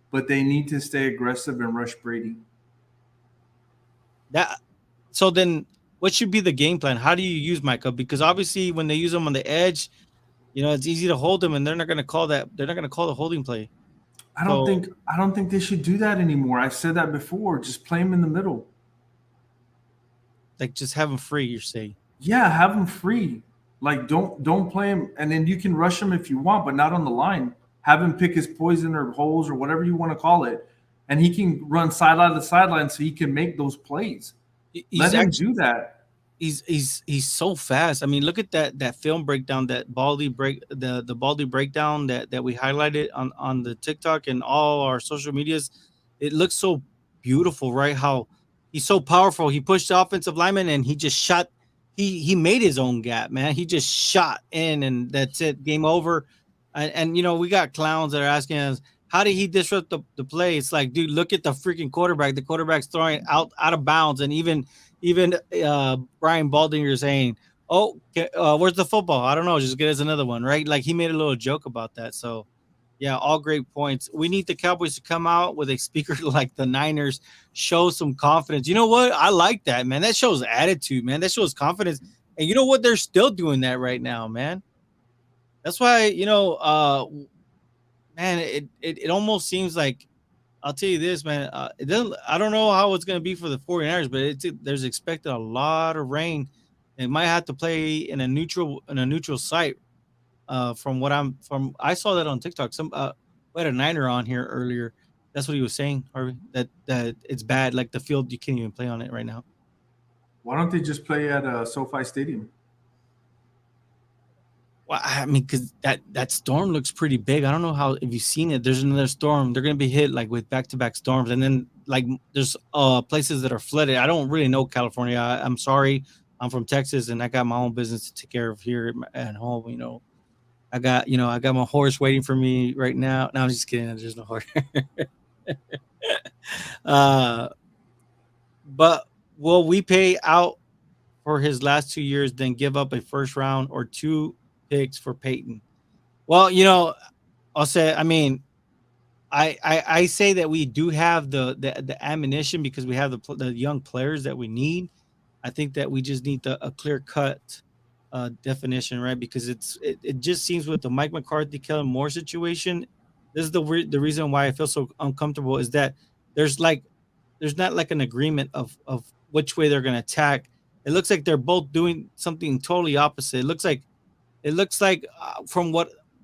but they need to stay aggressive and rush Brady." So then, what should be the game plan? How do you use Micah? Because obviously, when they use him on the edge, it's easy to hold him, and they're not going to call that. They're not going to call the holding play. I don't think they should do that anymore. I've said that before. Just play him in the middle. Like, just have him free. You're saying? Yeah, have him free. Like, don't play him, and then you can rush him if you want, but not on the line. Have him pick his poison or holes or whatever you want to call it, and he can run sideline to sideline so he can make those plays. Let him do that. He's so fast. I mean, look at that film breakdown, that Baldy breakdown that we highlighted on the TikTok and all our social medias. It looks so beautiful, right? How he's so powerful. He pushed the offensive lineman and he just shot. He made his own gap, man. He just shot in, and that's it. Game over. And we got clowns that are asking us, how did he disrupt the play? It's like, dude, look at the freaking quarterback. The quarterback's throwing out of bounds, and even Brian Baldinger saying, "Oh, where's the football? I don't know. Just get us another one," right? Like, he made a little joke about that. So, yeah, all great points. We need the Cowboys to come out with a speaker like the Niners, show some confidence. You know what? I like that, man. That shows attitude, man. That shows confidence. And you know what? They're still doing that right now, man. That's why, man, it almost seems like, I'll tell you this, man. It doesn't. I don't know how it's going to be for the 49ers, but there's expected a lot of rain. They might have to play in a neutral site. I saw that on TikTok. We had a Niner on here earlier. That's what he was saying, Harvey. That it's bad. Like, the field, you can't even play on it right now. Why don't they just play at SoFi Stadium? Well, I mean, because that storm looks pretty big. I don't know if you've seen it. There's another storm. They're going to be hit like with back-to-back storms, and then like there's places that are flooded. I don't really know California. I'm sorry. I'm from Texas, and I got my own business to take care of here at home. I got my horse waiting for me right now. No, I'm just kidding. There's no horse. But will we pay out for his last 2 years, then give up a first round or 2 picks for Peyton? Well, I'll say, I mean, I say that we do have the ammunition because we have the young players that we need. I think that we just need a clear cut definition, right? Because it just seems with the Mike McCarthy, Kellen Moore situation, this is the reason why I feel so uncomfortable, is that there's not like an agreement of which way they're going to attack. It looks like they're both doing something totally opposite. It looks like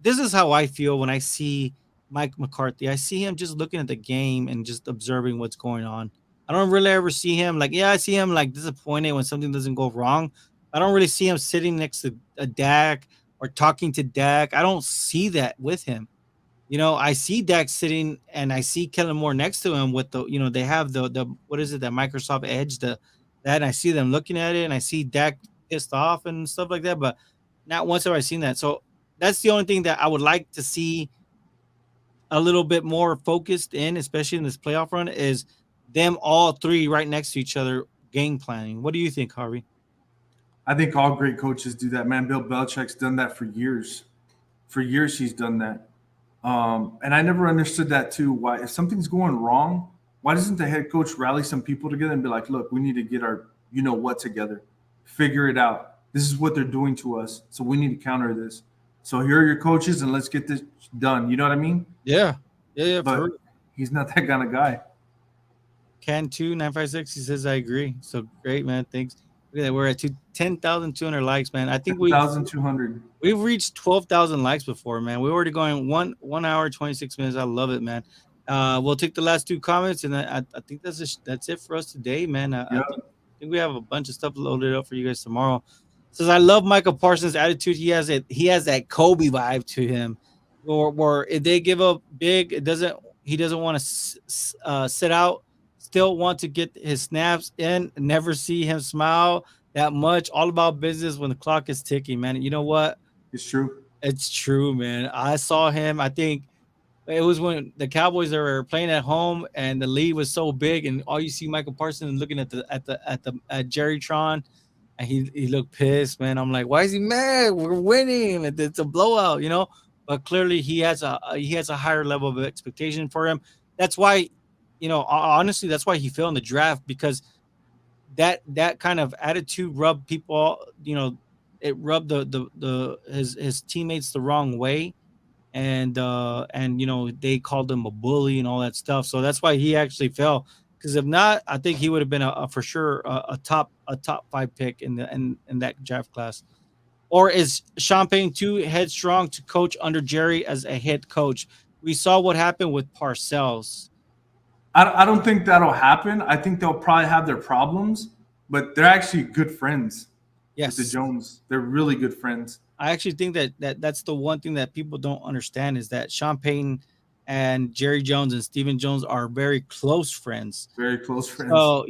this is how I feel when I see Mike McCarthy. I see him just looking at the game and just observing what's going on. I don't really ever see him I see him like disappointed when something doesn't go wrong. I don't really see him sitting next to a Dak or talking to Dak. I don't see that with him. I see Dak sitting and I see Kellen Moore next to him with they have the what is it, that Microsoft Edge, that, and I see them looking at it and I see Dak pissed off and stuff like that, but not once have I seen that. So that's the only thing that I would like to see a little bit more focused in, especially in this playoff run, is them all three right next to each other game planning. What do you think, Harvey? I think all great coaches do that, man. Bill Belichick's done that for years. For years, he's done that. And I never understood that too. Why, if something's going wrong, why doesn't the head coach rally some people together and be like, look, we need to get our what together, figure it out. This is what they're doing to us. So we need to counter this. So here are your coaches and let's get this done. You know what I mean? Yeah. Yeah. But he's not that kind of guy. Can2956, he says, I agree. So great, man. Thanks. Look at that. We're at 10,200 likes, man. I think 1,200. We've reached 12,000 likes before, man. We're already going 1 hour 26 minutes. I love it, man. We'll take the last two comments, and I think that's it for us today, man. I think we have a bunch of stuff loaded up for you guys tomorrow. It says, I love Michael Parsons' attitude. He has that Kobe vibe to him, or if they give up big, he doesn't want to sit out. Still want to get his snaps in. Never see him smile that much. All about business when the clock is ticking, man. And you know what? It's true. It's true, man. I saw him. I think it was when the Cowboys were playing at home and the lead was so big, and all you see Michael Parsons looking at Jerry Tron, and he looked pissed, man. I'm like, why is he mad? We're winning. It's a blowout, But clearly he has a higher level of expectation for him. That's why, honestly, that's why he fell in the draft, because that kind of attitude rubbed people, it rubbed his teammates the wrong way, and they called him a bully and all that stuff. So that's why he actually fell. Because if not, I think he would have been for sure a top 5 pick in that draft class. Or is Sean Payton too headstrong to coach under Jerry as a head coach? We saw what happened with Parcells. I don't think that'll happen. I think they'll probably have their problems, but they're actually good friends. Yes, with the Jones, they're really good friends. I actually think that's the one thing that people don't understand, is that Sean Payton and Jerry Jones and Stephen Jones are very close friends. Very close friends. So,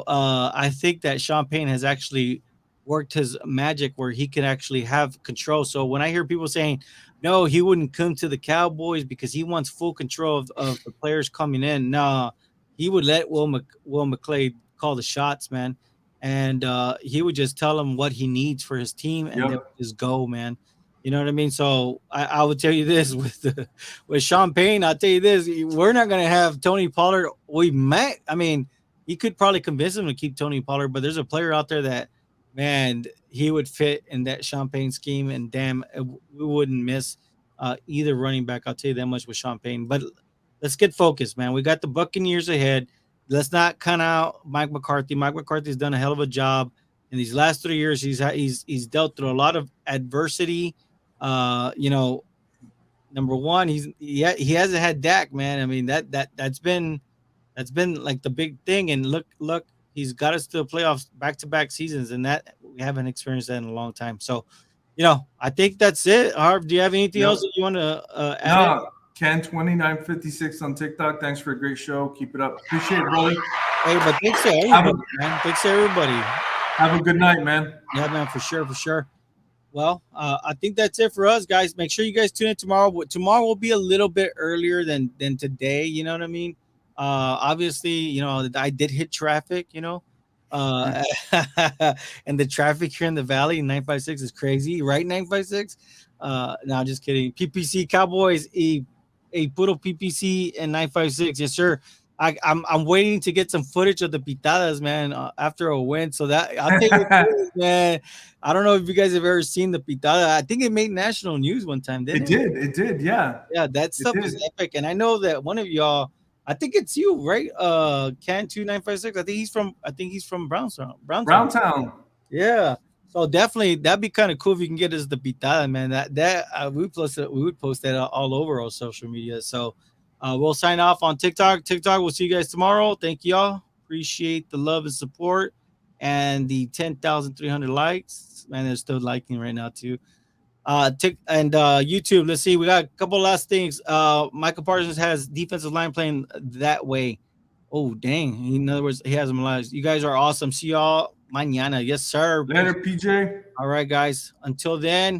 I think that Sean Payton has actually worked his magic where he can actually have control. So when I hear people saying, no, he wouldn't come to the Cowboys because he wants full control of the players coming in. No, he would let Will McClay call the shots, man. And he would just tell him what he needs for his team, and they would just go, man. You know what I mean? So I would tell you this with Sean Payton. I'll tell you this: we're not going to have Tony Pollard. He could probably convince him to keep Tony Pollard, but there's a player out there that, man, he would fit in that Sean Payton scheme, and damn, we wouldn't miss either running back. I'll tell you that much with Sean Payton. But let's get focused, man. We got the Buccaneers ahead. Let's not count out Mike McCarthy. Mike McCarthy's done a hell of a job in these last 3 years. He's dealt through a lot of adversity. Number one, he hasn't had Dak, man. I mean, that's been like the big thing. And look, he's got us to the playoffs back-to-back seasons, and that we haven't experienced that in a long time. So, I think that's it. Harv, do you have anything else that you want to add? Ken2956 on TikTok. Thanks for a great show. Keep it up. Appreciate it, brother. Hey, but thanks to everybody, man. Thanks to everybody. Have a good night, man. Yeah, man, for sure. Well, I think that's it for us, guys. Make sure you guys tune in tomorrow. Tomorrow will be a little bit earlier than today. You know what I mean? Obviously, I did hit traffic, and the traffic here in the Valley, 956 is crazy, right? 956. No, just kidding. PPC Cowboys, a puro PPC and 956. Yes, sir. I'm waiting to get some footage of the pitadas, man, after a win. So that I'll take it, man. I don't know if you guys have ever seen the pitada. I think it made national news one time, didn't it? It did, yeah. Yeah, that stuff is epic. And I know that one of y'all, I think it's you, right? Can2956. I think he's from Browntown. Yeah. So definitely that'd be kind of cool if you can get us the pitada, man. We would post that all over our social media. So we'll sign off on TikTok. We'll see you guys tomorrow. Thank y'all. Appreciate the love and support and the 10,300 likes. Man, they're still liking right now too. YouTube. Let's see. We got a couple last things. Michael Parsons has defensive line playing that way. Oh, dang. In other words, he has them live. You guys are awesome. See y'all mañana. Yes, sir. Later, PJ. All right, guys. Until then.